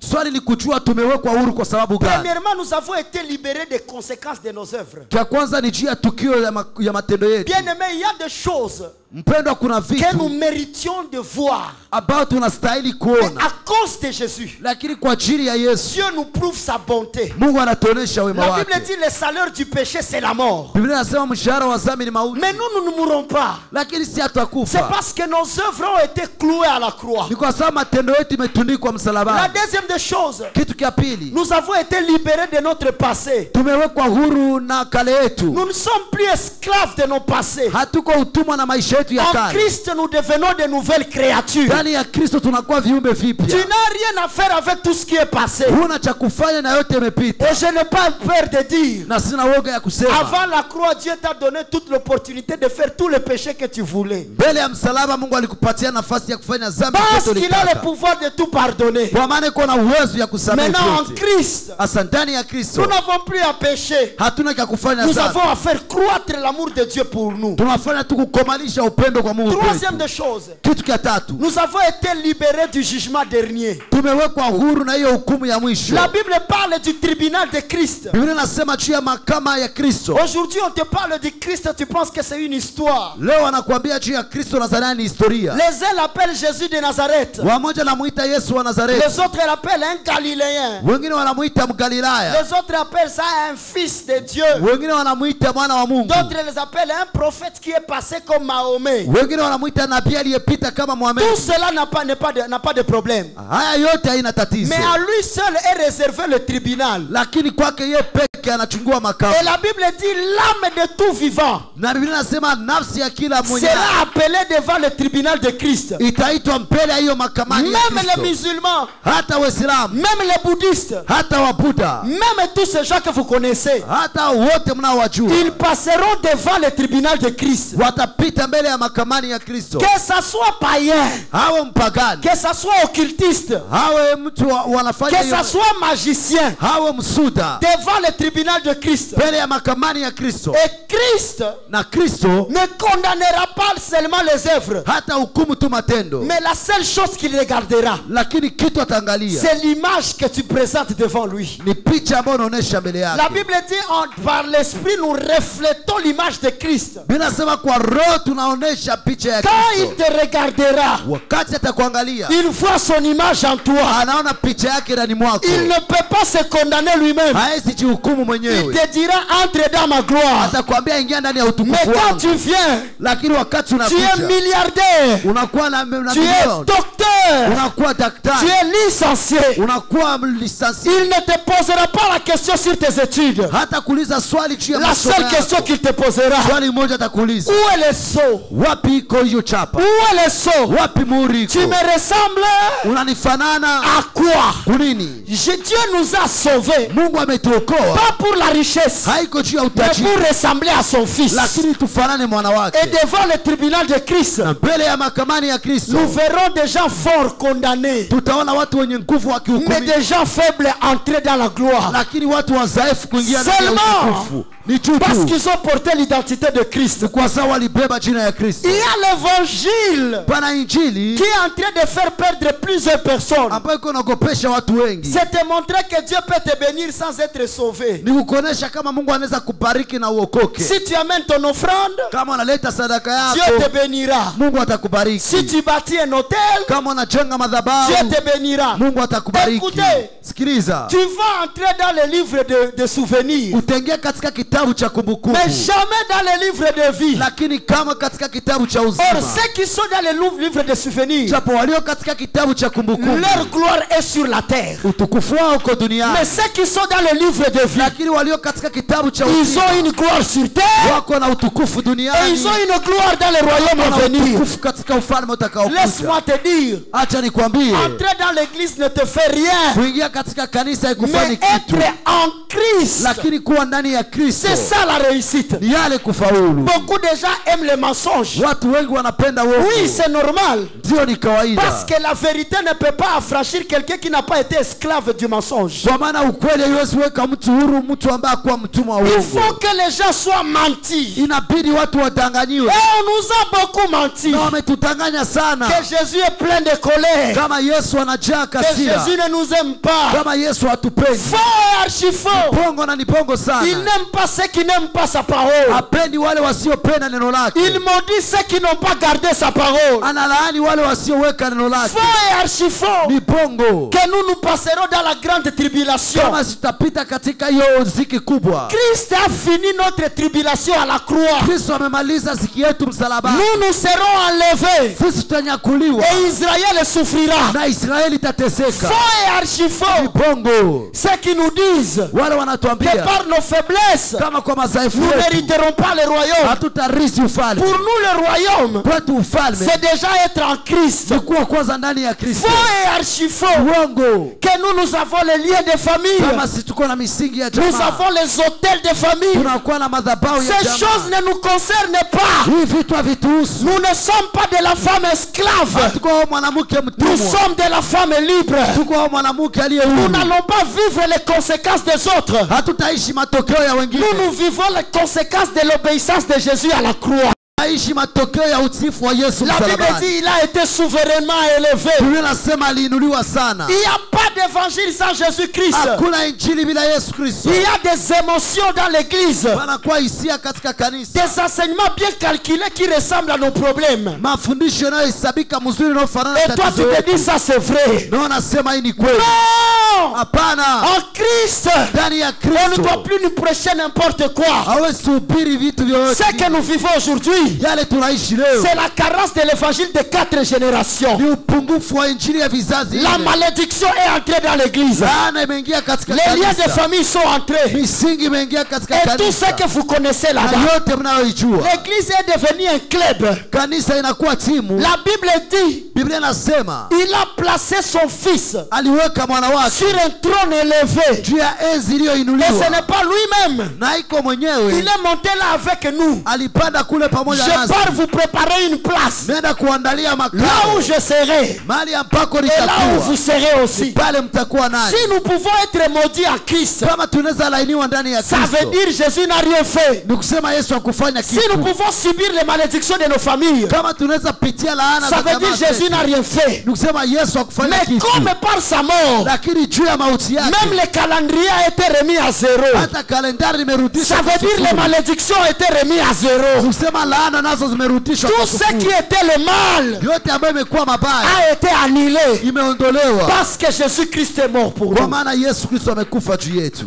Swali ni kujua tumewekwa huru kwa sababu gani. Premièrement, nous avons été libérés des conséquences de nos œuvres. Kwa kwanza ni juu ya tukio ya matendo yetu. Bien aimé, il y a des choses Mpendwa, kuna que nous vitu méritions de voir. ambao tunastahili Mais kuona, à cause de Jésus, lakini kwa ajili ya Yesu Dieu nous prouve sa bonté. Mungu anatuonesha wema La Bible wake. dit le salaire du péché c'est la mort. Biblia inasema mshahara wa dhambi ni mauti. Mais nous ne mourrons pas. Lakini si C'est hatakufa. parce que nos œuvres ont été clouées à la croix. Ni kwa sababu matendo yetu imetundikwa La msalabani. deuxième des choses, Kitu cha pili, nous avons été libérés de notre passé. tumewekwa huru na kale yetu. Nous ne sommes plus esclaves de nos passés. Hatuko utumwa na maisha yetu ya En kale. Christ, nous devenons de nouvelles créatures. Ndani ya Kristo tunakuwa viumbe Tu vipya. n'as rien à faire avec tout ce qui est passé. Huna cha kufanya na yote yamepita. Et je n'ai pas peur de dire, Na sina woga ya kusema. avant la croix, Dieu t'a donné toute l'opportunité de faire tous les péchés que tu voulais. Mbele ya msalaba Mungu alikupatia nafasi ya kufanya dhambi Parce zote qu'il a le ulitaka. pouvoir de tout pardonner. Kwa maana iko na uwezo ya kusamehe Maintenant en vyote. Christ, Asa ndani ya Kristo nous n'avons plus à pécher. hatuna cha kufanya Nous sana. avons à faire croître l'amour de Dieu pour nous. Tunafanya tu kukomalisha upendo kwa Mungu Troisième kwetu. des choses, Kitu cha tatu, nous avons été libérés du jugement dernier. tumewekwa huru na hiyo hukumu ya mwisho. La Bible parle du tribunal de Christ. Biblia inasema juu ya mahakama ya Kristo. Aujourd'hui, on te parle du Christ, tu penses que c'est une histoire. Leo anakuambia juu ya Kristo Nazareti ni historia. Les uns l'appellent Jésus de Nazareth. Wamoja wanamuita Yesu wa Nazareti. Les autres l'appellent un Galiléen. Wengine wanamuita Mgalilaya. Les autres appellent ça un fils de Dieu. Wengine wanamuita mwana wa Mungu. D'autres les appellent un prophète qui est passé comme Mahomet. Wengine wanamuita nabii aliyepita kama Muhammad. Tout cela n'a pas de problème. Haya yote haina tatizo. Mais à lui seul est réservé le tribunal. Lakini kwake yeye peke anachungua makao. Et la Bible dit l'âme de tout vivant Na Biblia inasema nafsi ya kila mwenye sera appelée devant le tribunal de Christ. itaitwa mbele ya hiyo mahakamani ya Même les Kristo. musulmans, Hata Waislamu, même les bouddhistes, hata Wabuddha, même tous ces gens que vous connaissez, hata wote mnaowajua ils passeront devant le tribunal de Christ. watapita mbele ya mahakamani ya Kristo. Que ça soit païen, Hawe mpagani, que ça soit occultiste, hawe mtu wanafanya que ça hiyo, soit magicien, hawe msuda, devant le tribunal de Christ. mbele ya mahakamani ya Kristo. Et Christ Na Kristo ne condamnera pas seulement les œuvres, hata hukumu tu matendo, mais la seule chose qu'il regardera, lakini kitu ataangalia c'est c'est l'image que tu présentes devant lui. Ni picha ambayo unaonesha mbele yake. La Bible dit par l'esprit nous reflétons l'image de Christ. Binasema kwa roho tunaonesha picha ya Kristo. Quand il te regardera, wakati atakuangalia, il voit son image en toi. anaona picha yake ndani mwako. Il ne peut pas se condamner lui-même. Haezi jihukumu Il mwenyewe. te dira entre dans ma gloire. Atakwambia ingia ndani ya Mais utukufu quand wangu. tu viens, Lakini wakati tu es unakuja, milliardaire, unakuwa na tu es milioni, docteur, unakuwa tu daktari, es licencié. unakuwa lisansi. Il ne te posera pas la question sur tes études. Hata kuuliza swali juu ya La masomo seule question yako. qu'il te posera, Swali moja atakuuliza, où est le sceau? wapi iko hiyo chapa? Où est le sceau? Wapi muhuri iko? Tu me ressembles Unanifanana à quoi? kunini? Dieu nous a sauvés, Mungu ametuokoa pas pour la richesse, haiko juu ya mais utajiri, pour ressembler à son fils. lakini tufanane mwana wake. Et devant le tribunal de Christ, Na mbele ya mahakamani ya Kristo nous verrons des gens forts condamnés, tutaona watu wenye nguvu mais wakihukumiwa, des gens faibles entrer dans la gloire. lakini watu wadhaifu kuingia ndani ya Seulement utukufu. Ni tu parce tu qu'ils ont porté l'identité de Christ. kwa sababu walibeba jina ya Kristo. Il y a l'évangile Pana qui injili est en train de faire perdre plusieurs personnes. ambayo iko naogopesha watu wengi. C'est te montrer que Dieu peut te bénir sans être sauvé. Ni kukuonesha kama Mungu anaweza kubariki na uokoke. Si tu amènes ton offrande, Kama unaleta sadaka Dieu yako, te bénira. Mungu atakubariki. Si tu bâtis un hôtel, Kama unajenga Dieu madhabahu, te bénira. Mungu atakubariki. Écoutez, Sikiliza, tu vas entrer dans le livre de souvenirs, utaingia katika kitabu cha kumbukumbu, mais jamais dans le livre de vie. lakini kama katika kitabu cha Or, uzima. ceux qui sont dans le livre de souvenirs, Japo walio katika kitabu cha kumbukumbu, leur gloire est sur la terre. utukufu wao uko duniani, Mais ceux qui sont dans le livre de vie, lakini walio katika kitabu cha ils uzima ont une gloire sur terre wako na utukufu et duniani, ils ont une gloire dans le royaume à na venir. utukufu katika ufalme utakaokuja. Laisse-moi te dire, Acha nikwambie, entrer dans l'église ne te fait rien, kuingia katika kanisa mais haikufanyi kitu, être en Christ, lakini kuwa ndani ya Kristo c'est ça la réussite. ni yale kufaulu. Beaucoup de gens aiment les mensonges. Watu wengi wanapenda uongo, Oui, c'est normal. ndio ni kawaida, Parce que la vérité ne peut pas affranchir quelqu'un qui n'a pas été esclave du mensonge. kwa maana ukweli haiwezi weka mtu huru, mtu ambaye akuwa mtumwa wa Il uongo. faut que les gens soient mentis. Inabidi watu Et wadanganyiwe, on nous a beaucoup menti. na wametudanganya sana, Que Jésus est plein de colère. kama Yesu anajaa Que kasira, Jésus ne nous aime pas. kama Yesu hatupendi. Faux et archi-faux. Bongo na ni bongo Il sana, n'aime pas ceux qui n'aiment pas sa parole. hapendi wale wasiopenda neno lake, Il maudit ceux qui n'ont pas gardé sa parole. analaani wale wasioweka neno lake. Faux et archi-faux. Ni bongo, Que nous passerons dans la grande tribulation. kama zitapita katika hiyo ziki kubwa. Christ a fini notre tribulation à la croix. Kristo amemaliza ziki yetu msalabani, Nous serons enlevés. sisi tutanyakuliwa Et Israël souffrira. na Israeli itateseka. Faux et Ni archi-faux. bongo, Ceux qui nous disent wale que wanatuambia par nos faiblesses, kama kwa madhaifu nous yetu n'hériterons pas le royaume. hatutarisi ufalme. Pour nous, le royaume, Kwetu ufalme c'est déjà être en Christ. ni kuwa kwanza ndani ya Kristo. Faux et archi-faux. Uongo, Que nous avons les liens de famille. kama si tuko na misingi ya Nous jamaa, avons les hôtels de famille. tunakuwa na madhabahu ya Ces choses jamaa. ne nous concernent pas. Hii vitu havituhusu. Nous ne sommes pas de la femme esclave. Tuko mwanamke Nous mtumwa, sommes de la femme libre. tuko mwanamke aliye Nous huru. n'allons pas vivre les conséquences des autres. Hatutaishi matokeo ya wengine, Nous vivons les conséquences de l'obéissance de Jésus à la croix. aishi matokeo ya utiifu wa Yesu La Bible msalabani. dit il a été souverainement élevé. Biblia inasema aliinuliwa sana. Il n'y a pas d'évangile sans Jésus-Christ. Hakuna injili bila Yesu Kristo. Il y a des émotions dans l'église. Panakuwa hisia katika kanisa, Des enseignements bien calculés qui ressemblent à nos problèmes. mafundisho yanayohesabika mzuri yanayofanana Et toi tu te dis ça c'est vrai. na unasema hii ni kweli. Non! Hapana, En Christ, ndani ya on ne Kristo doit plus nous prêcher n'importe quoi. hawezi kuhubiri vitu vyote. Ce que nous vivons aujourd'hui, Yale tunaishi leo c'est la carence de l'évangile de 4 générations. ni upungufu wa injili ya vizazi La nne. malédiction est entrée dans l'église. Laana imeingia katika Les liens de kanisa, famille sont entrés. misingi imeingia katika Et tout ce kanisa, que vous connaissez na là-bas. yote mnayoijua. L'église est devenue un club. Kanisa inakuwa timu. La Bible dit, Biblia inasema il a placé son fils aliweka mwana wake sur sur un trône élevé. juu ya enzi Et ce iliyoinuliwa, n'est pas lui-même. na iko Il mwenyewe est monté là avec nous. alipanda kule pamoja Je pars nasi. vous préparer une place. Nenda kuandalia Là makao, où je serai. mahali ambako Et là où nitakuwa, vous serez aussi. pale mtakuwa nani. Si nous pouvons être maudits à Christ, Kama tunaweza lainiwa ndani ya ça veut Kristo, dire Jésus n'a rien fait. ni kusema Yesu hakufanya Si nous kitu. pouvons subir les malédictions de nos familles, Kama tunaweza pitia laana ça za veut dire jamaa Jésus zetu, n'a rien fait. ni kusema Yesu hakufanya Mais kitu. comme par sa mort, Lakini juu ya mauti même yake, le calendrier a été remis à zéro. hata kalendari imerudishwa Ça kwa veut dire les sufuri. malédictions ont été remises à zéro. Kusema laana nazo zimerudishwa kwa Tout ce qui sufuri. était le mal Yote ambayo imekuwa mabaya a été annulé imeondolewa, parce que Jésus-Christ est mort pour kwa nous. maana Yesu Kristo amekufa juu yetu.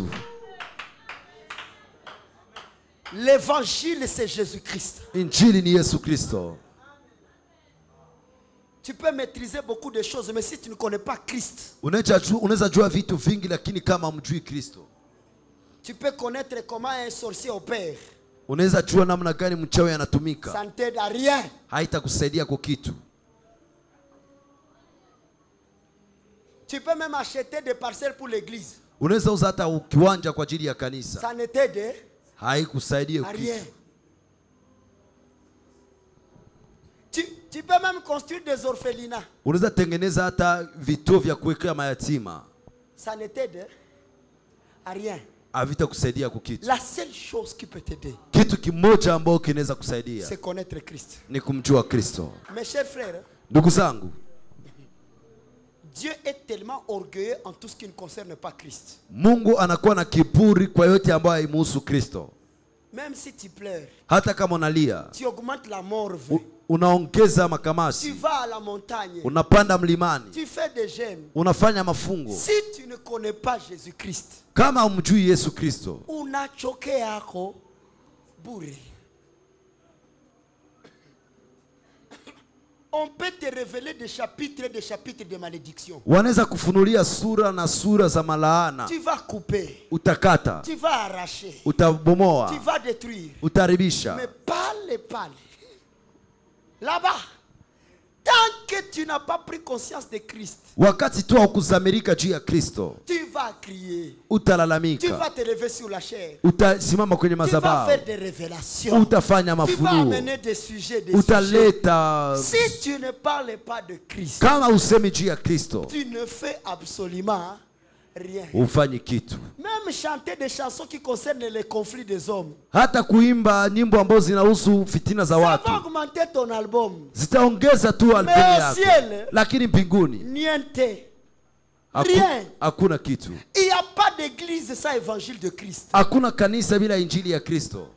L'évangile, c'est Jésus-Christ. Injili ni Yesu Kristo. Tu peux maîtriser beaucoup de choses, mais si tu ne connais pas Christ, Unaweza jua vitu vingi, lakini kama mjui Kristo, tu peux connaître comment un sorcier opère. unaweza jua namna gani mchawi anatumika, Ça ne t'aide à rien. haitakusaidia kwa kitu. Tu peux même acheter des parcelles pour l'église. Unaweza uza hata kiwanja kwa ajili ya kanisa, Ça ne t'aide haikusaidia à kwa rien. kitu. Tu peux même construire des orphelinats. Unaweza tengeneza hata vituo vya kuwekea mayatima, Ça ne t'aide à rien. havitakusaidia kwa kitu. La seule chose qui peut t'aider, Kitu kimoja ambao kinaweza kusaidia c'est connaître Christ. ni kumjua Kristo. Mes chers frères, Ndugu zangu, Dieu est tellement orgueilleux en tout ce qui ne concerne pas Christ. Mungu anakuwa na kiburi kwa yote ambayo haimuhusu Kristo. Même si tu pleures, Hata kama unalia, tu augmentes la morve, unaongeza tu makamasi, vas à la montagne, unapanda mlimani, tu fais des jeûnes. unafanya mafungo. Si tu ne connais pas Jésus-Christ, Kama umjui Yesu Kristo, unachoke yako bure. On peut te révéler des chapitres de malédiction. wanaweza kufunulia sura na sura za malaana. Tu vas couper, Utakata, tu vas arracher, utabomoa, tu vas détruire. utaribisha. Mais parle. Là-bas, tant que tu n'as pas pris conscience de Christ, Wakati tu haukuzamirika juu ya Kristo, tu vas crier, tu utalalamika, vas te lever sur la chair, utasimama kwenye tu vas madhabahu, faire des révélations, utafanya tu vas mafunuo, amener des sujets, des sujets. utaleta. Si tu ne parles pas de Christ, Kama usemi juu ya Kristo, tu ne fais absolument rien. hufanyi kitu. Même chanter des chansons qui concernent les conflits des hommes, Hata kuimba nyimbo ambazo zinahusu fitina za ça va watu augmenter ton album. zitaongeza tu albumu Mais au yako, ciel, lakini mbinguni niente. haku- Rien. hakuna kitu. Il n'y a pas d'église sans évangile de Christ. Hakuna kanisa bila injili ya Kristo.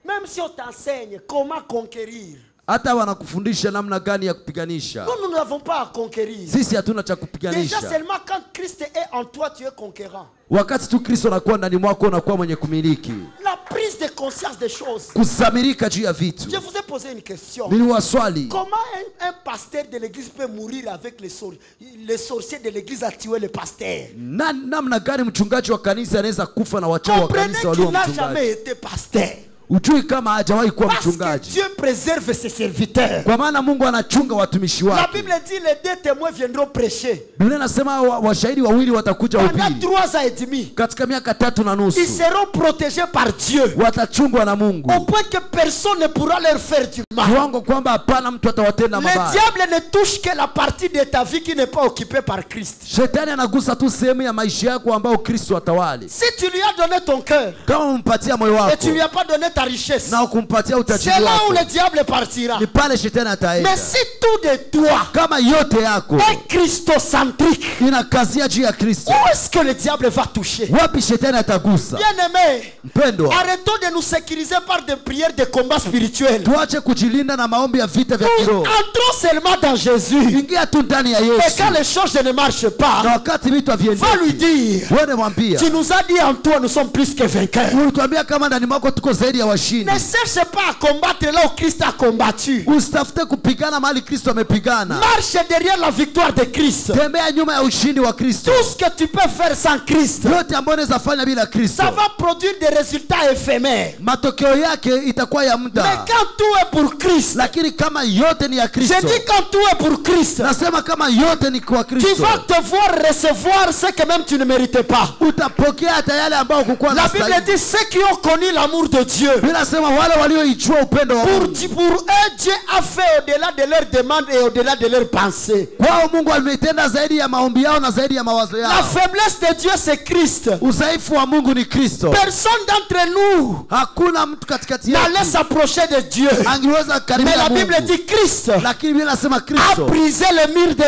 Même si on t'enseigne comment conquérir, Hata wanakufundisha namna gani ya kupiganisha, nous n'avons pas à conquérir. sisi hatuna cha Déjà kupiganisha. seulement quand Christ est en toi, tu es conquérant. Wakati tu Kristo anakuwa ndani mwako, unakuwa mwenye kumiliki, La prise de conscience des choses. kusamirika juu ya vitu. Je vous ai posé une question. Niliwaswali, Comment un pasteur de l'église peut mourir avec les sorciers de l'église a tué le pasteur? namna gani mchungaji wa kanisa anaweza kufa na wachawi wa Comprenez kanisa walio qu'il n'a mchungaji? jamais été pasteur. Ujui kama hajawahi kuwa Parce que mchungaji, Dieu préserve ses serviteurs. kwa maana Mungu anachunga watumishi La wake. Bible dit les deux témoins viendront prêcher. Biblia inasema washahidi wawili watakuja Pendant uhubiri 3 ans et demi, katika miaka 3.5. ils seront protégés par Dieu. Watachungwa na Mungu, Au point que personne ne pourra leur faire du mal. kiwango kwamba hapana mtu atawatenda Le mabaya. diable ne touche que la partie de ta vie qui n'est pas occupée par Christ. Shetani anagusa tu sehemu ya maisha yako ambao Kristo atawali. Si tu lui as donné ton cœur Kama umpatia moyo et wako tu lui as pas donné ta richesse, na ukumpatia utajiri c'est là où wako, le diable partira. ni pale shetani ataenda. Mais si tout de toi Kama yote yako est christocentrique, inakazia juu ya Kristo, où est-ce que le diable va toucher? wapi shetani atagusa? Bien-aimé, Mpendwa, arrêtons de nous sécuriser par des prières de combat spirituel. tuache kujilinda na maombi ya vita vya kiroho. Entrons seulement dans Jésus. Ingia tu ndani ya Et Yesu, quand les choses ne marchent na pas, wakati vitu va lui haviendeki, dire, wewe mwambia, tu nous as dit en toi nous sommes plus que vainqueurs. ulituambia kama ndani mwako tuko zaidi ya washindi. Ne cherche pas à combattre là où Christ a combattu. Usitafute kupigana mahali Kristo amepigana. Marche derrière la victoire de Christ. Tembea nyuma ya ushindi wa Kristo. Tout ce que tu peux faire sans Christ, Yote ambayo unaweza fanya bila Kristo, ça va produire des résultats éphémères. matokeo yake itakuwa ya Mais muda. quand tout est pour Christ, Lakini kama yote ni ya je Kristo, dis quand tout est pour Christ, nasema kama yote ni kwa tu Kristo, vas devoir recevoir ce que même tu ne méritais pas. utapokea hata yale ambayo hukuwa La Bible unastahili. dit ceux qui ont connu l'amour de Dieu. Biblia inasema wale walioijua upendo wa Pour Mungu, eux, Dieu a fait au-delà de leurs demandes et au-delà de leurs pensées. kwao Mungu ametenda zaidi ya maombi yao na zaidi ya mawazo La yao. faiblesse de Dieu, c'est Christ. Udhaifu wa Mungu ni Kristo. Personne d'entre nous Hakuna mtu katikati n'allait yetu s'approcher de Dieu. angeweza Mais kukaribia la Bible Mungu. dit Christ Lakini Biblia inasema a Kristo brisé le mur de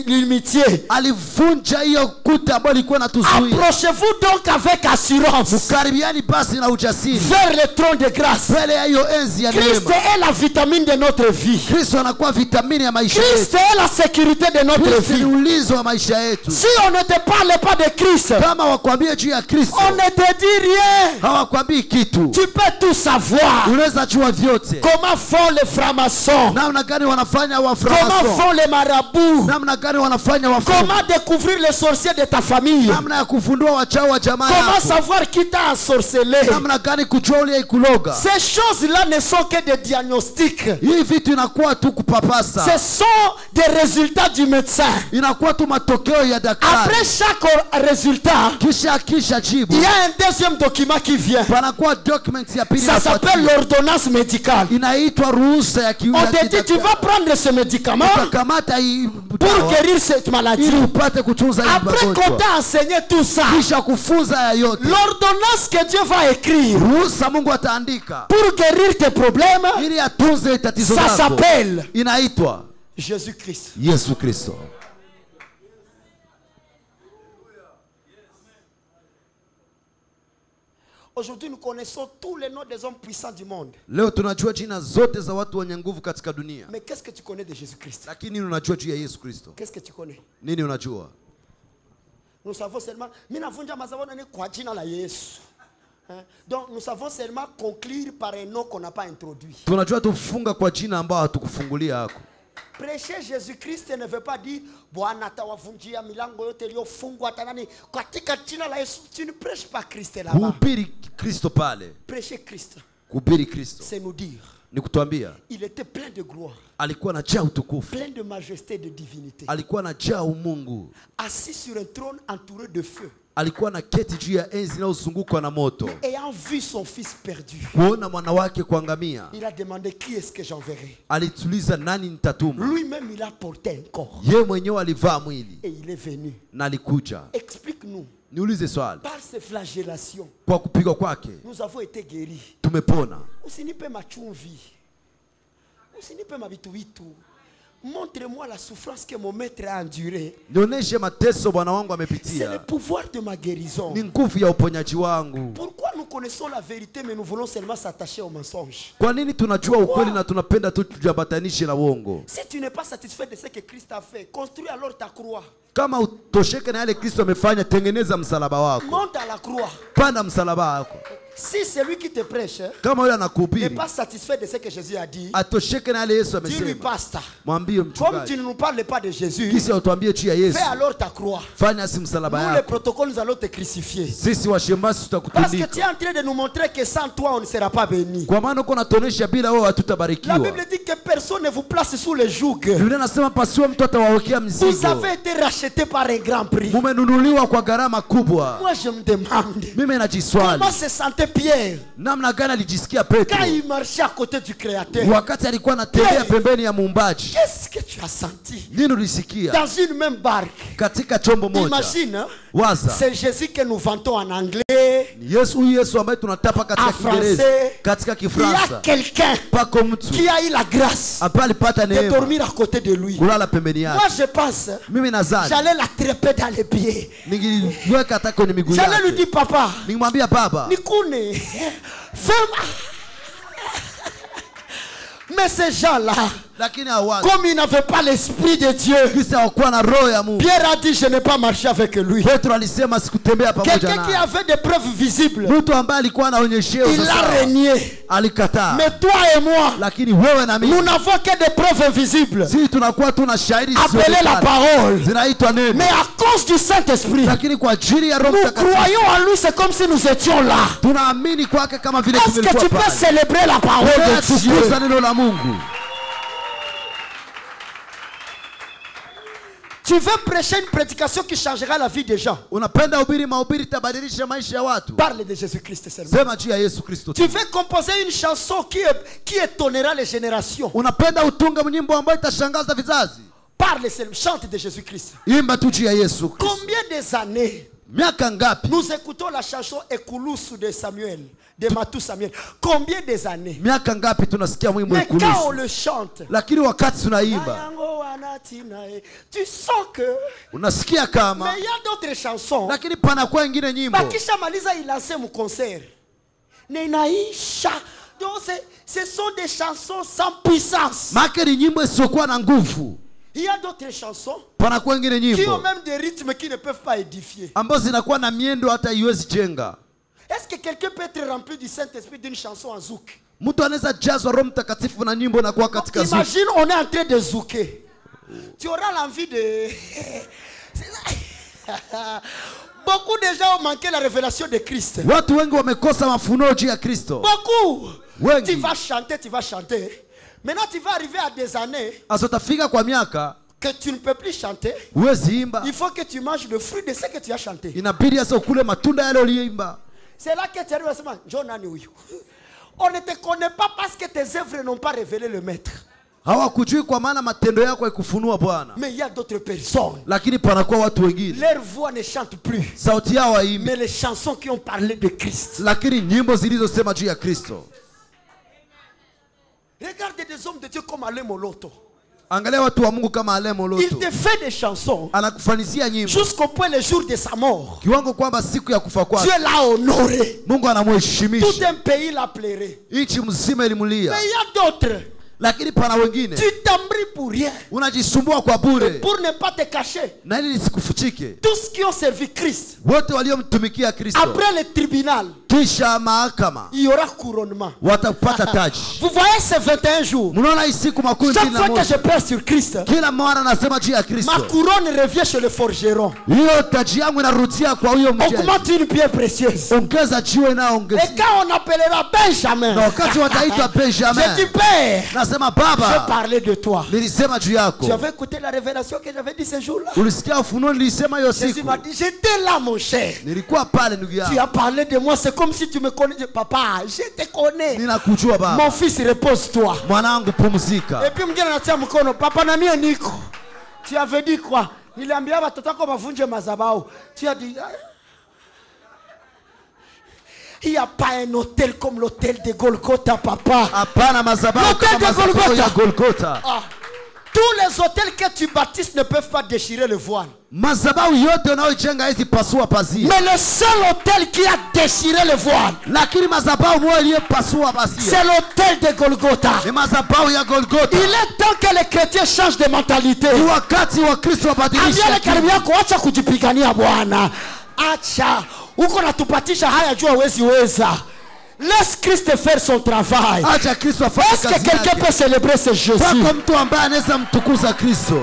l'imitié. alivunja hiyo kuta ambayo ilikuwa inatuzuia. Approchez-vous donc avec assurance Mkaribiani basi na ujasiri vers le trône de grâce. mbele ya hiyo enzi ya Christ neema. est la vitamine de notre vie. Kristo anakuwa vitamini ya maisha Christ yetu. est la sécurité de notre Kristo ni vie. ulinzi wa maisha yetu. Si on ne te parle pas de Christ, Kama wakwambie juu ya Kristo, on ne te dit rien. hawakwambii kitu. Tu peux tout savoir. Unaweza jua vyote. Comment font les francs-maçons? Namna gani wanafanya Comment waframaso, font les marabouts? namna gani wanafanya wafumu, Comment découvrir les sorciers de ta famille? namna ya kufundua wachawi wa jamaa Comment yako, savoir qui t'a ensorcelé? namna gani kujua uliyekuloga. Ces choses-là ne sont que des diagnostics. Hii vitu inakuwa tu kupapasa, Ce sont des résultats du médecin. inakuwa tu matokeo ya daktari. Après chaque résultat, Kisha jibu il y a un deuxième document qui vient. panakuwa document ya pili Ça s'appelle inafuatia. l'ordonnance médicale. Inaitwa ruhusa ya On te dit, tu vas prendre ce médicament utakamata hii pour dawa guérir cette maladie. ili upate kutunza hii Après qu'on magonjwa. t'a enseigné tout ça, Kisha kufunza ya yote, l'ordonnance que Dieu va écrire ruhusa Mungu ataandika pour guérir tes problèmes, ili atunze tatizo ça lako, s'appelle inaitwa Jésus-Christ. Yesu Kristo. Aujourd'hui, nous connaissons tous les noms des hommes puissants du monde. Leo tunajua jina zote za watu wenye nguvu katika dunia, Mais qu'est-ce que tu connais de Jésus-Christ? lakini unajua juu ya Yesu Kristo Qu'est-ce que tu connais? nini? Unajua Nous savons seulement, minavunja mazabona ni kwa jina la Yesu. Hein? Donc nous savons seulement conclure par un nom qu'on n'a pas introduit. tunajua tufunga kwa jina ambao hatukufungulia hako. Prêcher Jésus-Christ ne veut pas dire Bwana atawavunjia milango yote iliyofungwa hata nani katika jina la Yesu. Tu ne prêches pas Christ là-bas. Kuhubiri Kristo pale, Prêcher Christ, kuhubiri Kristo c'est nous dire ni kutuambia il était plein de gloire, alikuwa anajaa utukufu, plein de majesté, de divinité, alikuwa anajaa umungu, assis sur un trône entouré de feu, alikuwa na keti juu ya enzi inayozungukwa na moto. ayant vu son fils perdu. Kuona mwana wake kuangamia, Il a demandé qui est-ce que j'enverrai. alituliza nani nitatuma. Lui-même il a porté un corps Ye mwenyewe alivaa mwili et il est venu. na alikuja. Explique-nous, Niulize swali, par ces flagellations, kwa kupigwa kwake nous avons été guéris. tumepona. Usinipe machumvi, usinipe mabitubitu. Montre-moi la souffrance que mon maître a endurée. Nionyeshe mateso Bwana wangu C'est le amepitia, pouvoir de ma guérison. ni nguvu ya uponyaji wangu. Pourquoi nous connaissons la vérité mais nous voulons seulement s'attacher au mensonge? Kwa nini tunajua ukweli na tunapenda tu tujambatanishe na uongo? Si tu n'es pas satisfait de ce que Christ a fait, construis alors ta croix. Kama utosheke na yale Kristo amefanya, tengeneza msalaba wako, Monte à la croix. panda msalaba wako. Si celui qui te prêche Kama yule n'est anakuhubiri pas satisfait de ce que Jésus a dit, atosheke na yale Yesu dis-lui amesema, pasteur. mwambie Comme tu mchungaji, ne nous parles pas de Jésus, kisi utuambie juu ya Yesu, fais alors ta croix. fanya si msalaba Nous, les yako. protocoles, nous allons te crucifier. Sisi washemasi Parce que tutakutundika, tu es en train de nous montrer que sans toi, on ne sera pas béni. kwa maana uko natonesha bila wewe La hatutabarikiwa. Bible dit que personne ne vous place sous le joug. Biblia inasema pasiwe mtu atawawekea Vous mzigo. avez été racheté par un grand prix. Mumenunuliwa kwa gharama kubwa. Moi, je me demande, Mimi najiswali comment se sentait Pierre namna gani alijisikia Petro quand il marchait à côté du Créateur? wakati alikuwa anatembea pembeni ya muumbaji. Qu'est-ce que tu as senti? Nini ulisikia Dans une même barque. katika chombo moja? Imagine, hein? Waza, C'est Jésus que nous vantons en anglais. Yesu, huyu Yesu ambaye tunatapa katika En Kiingereza, français. katika Il y a Kifaransa, quelqu'un pako mtu qui a eu la grâce ambaye alipata de neema dormir à côté de lui. kulala pembeni Moi, yake. je pense, Mimi nadhani j'allais l'attraper dans les pieds. ningeliweka hata kwenye miguu J'allais lui yake, dire, papa, ningemwambia baba, Nikune, fais. Mais ces gens-là, lakini hawazi. Comme il n'avait pas l'esprit de Dieu, Kisa hawakuwa na roho ya Mungu. Pierre a dit je n'ai pas marché avec lui. Petro alisema sikutembea pamoja Quelqu'un qui naye. avait des preuves visibles, Mtu ambaye alikuwa anaonyeshea il a renié. alikataa. Mais toi et moi, Lakini wewe na mimi nous n'avons que des preuves invisibles. sisi tunakuwa tuna shahidi Appelez la parole. zinaitwa neno. Mais à cause du Saint-Esprit, Lakini kwa ajili ya Roho nous Mtakatifu croyons en lui, c'est comme si nous étions là. tunaamini kwake kama vile Est-ce que tu tumekuwa peux pale. célébrer la parole de Dieu? Tukuza neno la Mungu. Tu veux prêcher une prédication qui changera la vie des gens. Unapenda ubiri mahubiri tabadilisha maisha ya watu. Parle de Jésus-Christ seulement. Sema juu ya Yesu Kristo. Tu veux composer une chanson qui étonnera les générations. Unapenda utunga nyimbo ambayo itashangaza vizazi. Parle seulement, chante de Jésus-Christ. Imba tu juu ya Yesu Kristo. Combien des années Miaka ngapi? nous écoutons la chanson Ekulusu de Samuel, de Matou Samuel. Combien des années? Miaka ngapi tunasikia mwimbo Mais quand on Ekulusu? le chante, Lakini wakati tunaimba tu sens que, unasikia kama mais il y a d'autres chansons. lakini panakuwa ingine nyimbo. Bakisha Maliza il lancé mon concert. Nenaisha. Donc ce sont des chansons sans puissance. Make ni nyimbo isiyokuwa na nguvu. Il y a d'autres chansons Panakuwa ingine qui ont nyimbo même des rythmes qui ne peuvent pas édifier. ambazo zinakuwa na miendo hata iwezi jenga. Est-ce que quelqu'un peut être rempli du Saint-Esprit d'une chanson en zouk? Mtu anaweza jazwa Roho Mtakatifu na nyimbo na kuwa katika zuki. Imagine on est en train de zouker. Tu auras l'envie de... Beaucoup de gens ont manqué la révélation de Christ. Watu wengi wamekosa mafunuo juu ya Kristo. Beaucoup. Wengi. Tu vas chanter. Maintenant tu vas arriver à des années Asotafika kwa miaka que tu ne peux plus chanter. huwezi imba. Il faut que tu manges le fruit de ce que tu as chanté. Inabidi sasa ukule matunda yale uliyoimba. C'est là que tu arrives à ce moment. On ne te connaît pas parce que tes œuvres n'ont pas révélé le maître. Hawakujui kwa maana matendo yako haikufunua Bwana. Mais il y a d'autres personnes. Lakini panakuwa watu wengine Leur voix ne chante plus. sauti yao haimbi, Mais les chansons qui ont parlé de Christ. lakini nyimbo zilizosema juu ya Kristo. Regarde des hommes de Dieu comme Alain Moloto. Angalia watu wa Mungu kama Alain Il Moloto. te fait des chansons Anakufanisia nyimbo jusqu'au point le jour de sa mort. kiwango kwamba siku ya kufa kwake Dieu l'a honoré. Mungu Tout anamheshimisha. un pays l'a pleuré. Nchi mzima ilimulia. Mais il y a d'autres. Lakini pana wengine Tu t'embrouilles pour rien. unajisumbua kwa bure Pour ne pas te cacher. na ili nisikufichike. Tous qui ont servi Christ. Wote waliomtumikia Kristo Après le tribunal, kisha mahakama il y aura couronnement. watapata taji. Vous voyez ces 21 jours. Mnaona hii siku makumi Chaque mbili na fois que je moja prêche sur Christ, kila mara nasema juu ya ma Kristo, couronne revient chez le forgeron. hiyo taji yangu inarudia kwa huyo mjenzi. Augmente une pierre précieuse. Ongeza jiwe inayoongeza. Et quand on appellera Benjamin, Na wakati wataitwa je Benjamin, dis Père, nasema je Baba, parlais de toi. nilisema juu yako. Tu avais écouté la révélation que j'avais dit ce jour-là. Ulisikia ufunuo nilisema hiyo Jésus siku. m'a dit, j'étais là mon cher. Nilikuwa pale ndugu Tu yangu. as parlé de moi, c'est comme si tu me connais. Papa, je te connais. Ninakujua Mon Baba. fils, repose-toi. Mwanangu Et pumzika. puis mwingine anatia mkono, papa na mie niko. Tu avais dit quoi? Niliambia watoto wako wavunje madhabahu. Tu as dit il n'y a pas un hôtel comme l'hôtel de Golgotha, papa. Hapana madhabahu L'hôtel kama de madhabahu ya Golgotha. Golgotha. Ah. Tous les hôtels que tu bâtisses ne peuvent pas déchirer le voile. Madhabahu yote unayojenga hizi pasua pazia. Mais le seul hôtel qui a déchiré le voile, Lakini madhabahu moja iliyopasua pazia c'est l'hôtel de Golgotha. ni madhabahu ya Golgotha. Il est temps que les chrétiens changent de mentalité. Ni wakati wa Kristo wabadilishe Ambia karibu akili. yako, acha kujipigania Bwana. Acha. Uko natupatisha haya jua huwezi weza. Laisse Christ faire son travail. Acha Kristo afanye Est-ce que kazi quelqu'un yake. peut célébrer ce Jésus? Wako mtu ambaye anaweza mtukuza Kristo.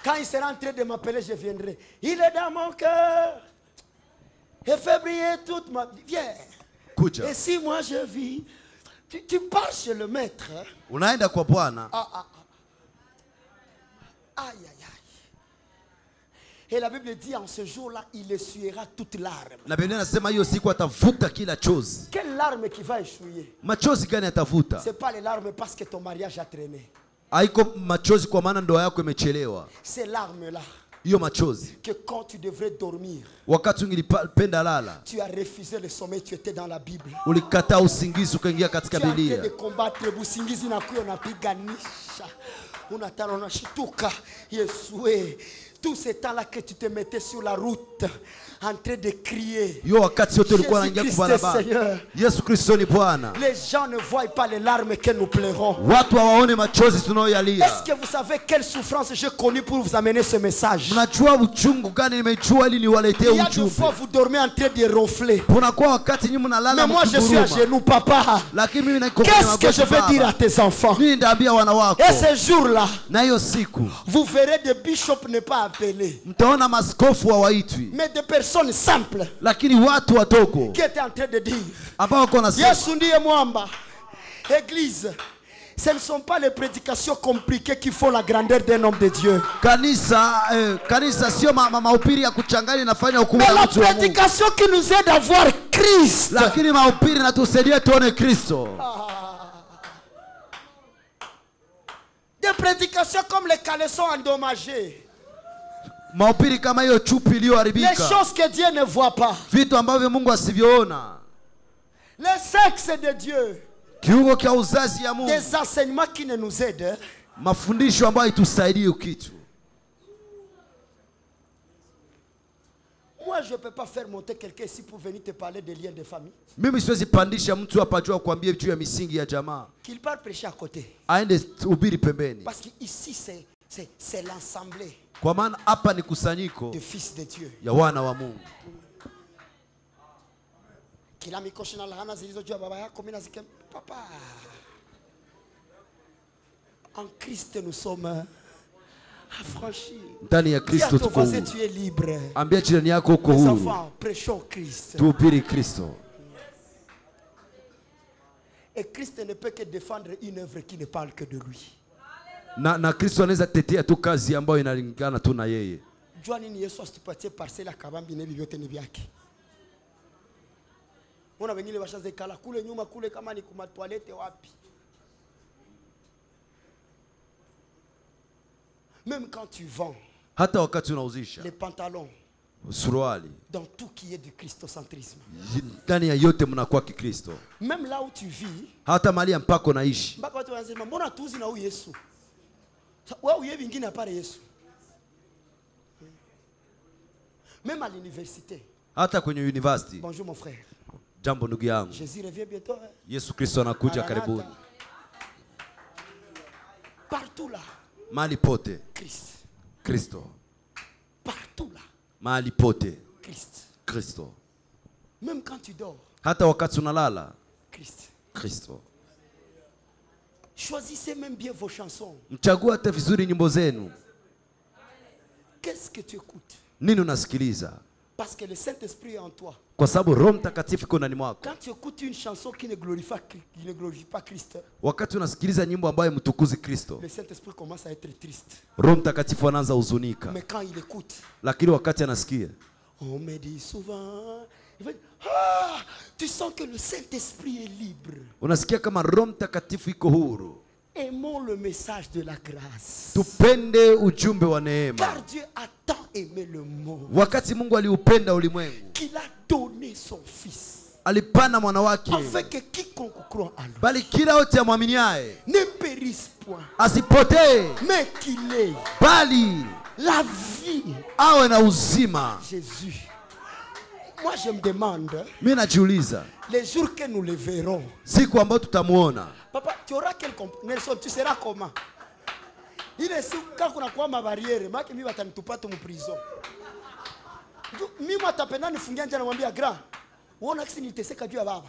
Quand il sera en train de m'appeler, je viendrai. Il est dans mon cœur. Et fait briller toute ma vie. Viens. Kuja. Et si moi je vis, tu pars chez le maître. Hein? Unaenda kwa Bwana. Aïe, aïe, aïe. Et la Bible dit en ce jour-là, il essuiera toute larme. Na Biblia inasema hiyo siku atavuta kila chozi. Quelle larme qui va essuyer? Machozi gani atavuta? Ce n'est pas les larmes parce que ton mariage a traîné. Haiko machozi kwa maana ndoa yako imechelewa. Ces larmes-là, Hiyo machozi que quand tu devrais dormir, wakati ungilipenda lala, tu as refusé le sommeil, tu étais dans la Bible. ulikataa usingizi ukaingia katika Tu as arrêté Biblia. de combattre busingizi na kuyo unapiganisha. Unataka unashituka. Yesu, Tout ce temps-là que tu te mettais sur la route en train de crier. Yo wakati yote ulikuwa unaingia Jésus kwa Christ est barabara. Seigneur. Yesu Kristo ni Bwana. Les gens ne voient pas les larmes que nous pleurons. Watu hawaone machozi tunayoyalia. Est-ce que vous savez quelle souffrance j'ai connue pour vous amener ce message? Mnajua uchungu gani nimechua ili niwaletee Il y a des ujumbe. fois vous dormez en train de ronfler. Kunakuwa wakati nyinyi mnalala Mais moi je suis à mkiguruma. genoux, papa. Lakini mimi niko kwenye Qu'est-ce que je magoti vais dire à baba. tes enfants? Mimi ndaambia wana wako. Et ce jour-là, Na hiyo siku vous verrez des bishops ne pas appelés, mtaona maskofu hawaitwi. mais des personnes simples Lakini watu wadogo qui étaient en train de dire, ambao wako nasema Yesu ndiye mwamba. Église, ce ne sont pas les prédications compliquées qui font la grandeur d'un homme de Dieu. kanisa sio mahubiri ya kuchanganya inafanya hukumu Mais ya la mtu wa Mungu. prédication qui nous aide à voir Christ. Lakini mahubiri natusaidia tuone Kristo. Des prédications comme les caleçons endommagés. Mahubiri kama hiyo chupi Les iliyoharibika. choses que Dieu ne voit pas. Vitu ambavyo Mungu asivyoona. Le sexe de Dieu. Kiungo kia uzazi ya Mungu. Des enseignements qui ne nous aident. Mafundisho ambayo itusaidie kitu. Moi, je ne peux pas faire monter quelqu'un ici pour venir te parler des liens de famille. Mimi siwezi pandisha mtu hapa juu kuambia juu ya misingi ya jamaa. Qu'il part prêcher à côté. Aende ubiri pembeni. Parce qu'ici, c'est l'assemblée Kwa maana hapa ni kusanyiko des fils de Dieu. ya wana wa Mungu. Kila mikoshi na laana zilizojua baba yako mimi nazike papa. En Christ nous sommes affranchis. Ndani ya Dis à Kristo ton tuko voisin, huru. tu es libre. Ambia jirani yako uko Les huru. enfants, prêchons Christ. Tuhubiri Kristo. Et Christ ne peut que défendre une œuvre qui ne parle que de lui. Na Kristo anaweza tetea tu kazi ambayo inalingana tu na yeye. Jua nini Yesu asitupatie parcela kabambi nebi vyote ni vyake. Mbona wengine washaanza kala kule nyuma kule kama ni kuma toilette wapi? Même quand tu vends Hata wakati unauzisha les pantalons suruali, dans tout qui est du christocentrisme. ndani ya yote mnakuwa Kikristo. Même là où tu vis, Hata mahali ambako naishi. mpaka watu wanasema mbona tuuzi na huyu Yesu? Wewe uye vingine apare Yesu. Même à l'université. Hata kwenye university. Bonjour mon frère. Jambo ndugu yangu. Jésus revient bientôt. Hein? Yesu Kristo anakuja Maranatha. karibuni. Partout là, Mahali pote Christ. Kristo. Partout là, Mahali pote Christ. Kristo. Même quand tu dors, Hata wakati unalala Christ. Kristo. Choisissez même bien vos chansons. Mchague hata vizuri nyimbo zenu. Qu'est-ce que tu écoutes? Nini unasikiliza? Parce que le Saint-Esprit est en toi. Kwa sababu Roho Mtakatifu iko ndani mwako. Quand tu écoutes une chanson qui ne glorifie pas Christ, Wakati unasikiliza nyimbo ambayo mtukuzi Kristo, le Saint-Esprit commence à être triste. Roho Mtakatifu anaanza huzunika. Mais quand il écoute, Lakini wakati anasikia, on me dit souvent, il va dire, ah, tu sens que le Saint-Esprit est libre. unasikia kama Roho Mtakatifu iko huru. Aimons le message de la grâce. Tupende ujumbe wa neema. Car Dieu a tant aimé le monde Wakati Mungu aliupenda ulimwengu, qu'il a donné son Fils. alipana mwana wake, Afin que quiconque croit en lui bali kila yote amwaminiaye ne périsse point, asipotee, mais qu'il ait bali la vie. awe na uzima. Jésus. Moi je me demande, Mimi najiuliza, les jours que nous le verrons, siku ambayo tutamuona, papa, tu auras quel Nelson, tu seras comment? Il est sûr quand on a quoi ma barrière, ma qui mi va t'entupa tu prison. Mimi matapenda nifungia nje namwambia grand. Uona kisi niteseka juu ya baba.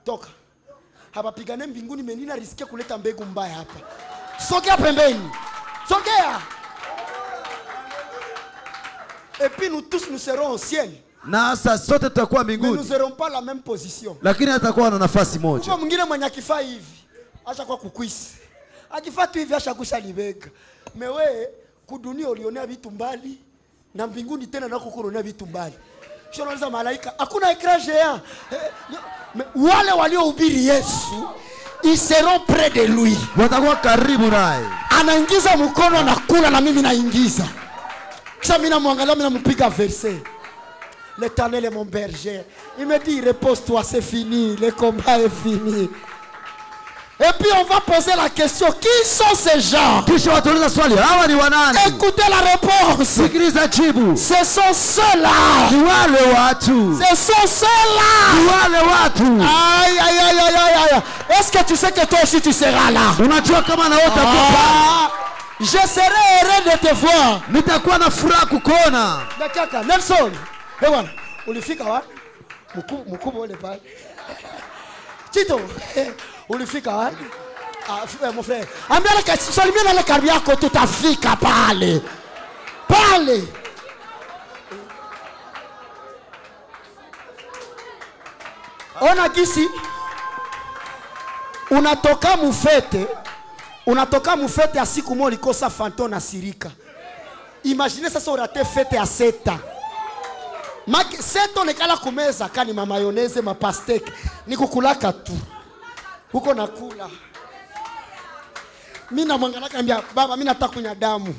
Toka. Hapa pigane mbinguni menina riskia kuleta mbegu mbaya hapa. Sogea pembeni. Sogea. Et puis nous tous nous serons au ciel. na sasa sote tutakuwa Mais mbinguni, nous n'aurons pas la même position. lakini atakuwa na nafasi moja. Kwa mwingine mwenye akifaa hivi, acha kwa kukwisi. Akifaa tu hivi acha kushalibega. Mewe kudunia ulionea vitu mbali na mbinguni tena nako kuonea vitu mbali. Shona malaika, hakuna écran géant. Wale waliohubiri Yesu, ils seront près de lui. Watakuwa karibu naye. Anaingiza mkono na kula na mimi naingiza. Kisha mimi namwangalia, mimi nampiga verset. L'Éternel est mon berger. Il me dit repose-toi, c'est fini, le combat est fini. Et puis on va poser la question, qui sont ces gens? Kisha watauliza swali, hawa ni wanani? Écoutez la réponse. Sikiliza jibu. Ce sont ceux-là. Ni wale watu. Ce sont ceux-là. Ni wale watu. Aïe, aïe, aïe, aïe, aïe, aïe. Est-ce que tu sais que toi aussi tu seras là? Unajua kama na wote hapa. Je serai heureux de te voir. Nitakuwa na furaha kukuona. Dakika, Nelson. Eh bwana, ulifika wapi? Mkubwa ule pale. Tito, ulifika wapi? Mon frère. Ambia salimia na karibu yako tutafika pale. Pale. Ona gisi unatoka mufete ya siku moja likosa fanto na sirika. Imagine sasa urate fete ya 7 ans. Maki 7 ans nekala kumeza kani ma mayonnaise ma pastèque ni kukulaka tu. Huko nakula. Mimi na mwangalia kambia baba mimi nataka kunya damu.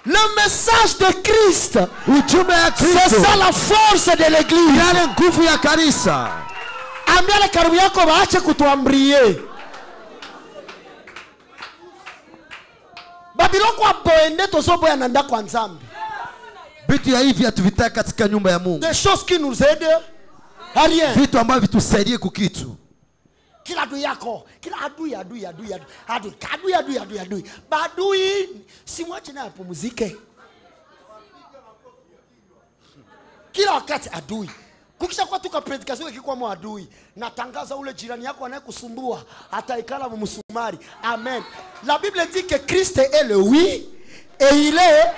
Le message de Christ, c'est ça la force de l'église. Yale nguvu ya kanisa. Ambia le karibu yako waache kutuambrie. Babylon kwa boende tozoboya nanda kwa nzambi. Vitu ya hivi hatuvitaka katika nyumba ya Mungu. Des choses qui nous aident à rien. Vitu ambavyo vitusaidie kukitu. Kila adui yako, kila adui. Badui si mwache na apumzike. Kila wakati adui. Kukisha kwa tuka predication ikikuwa mwa adui, natangaza ule jirani yako anayekusumbua ataikala msumari. Amen. La Bible dit que Christ est le oui et il est.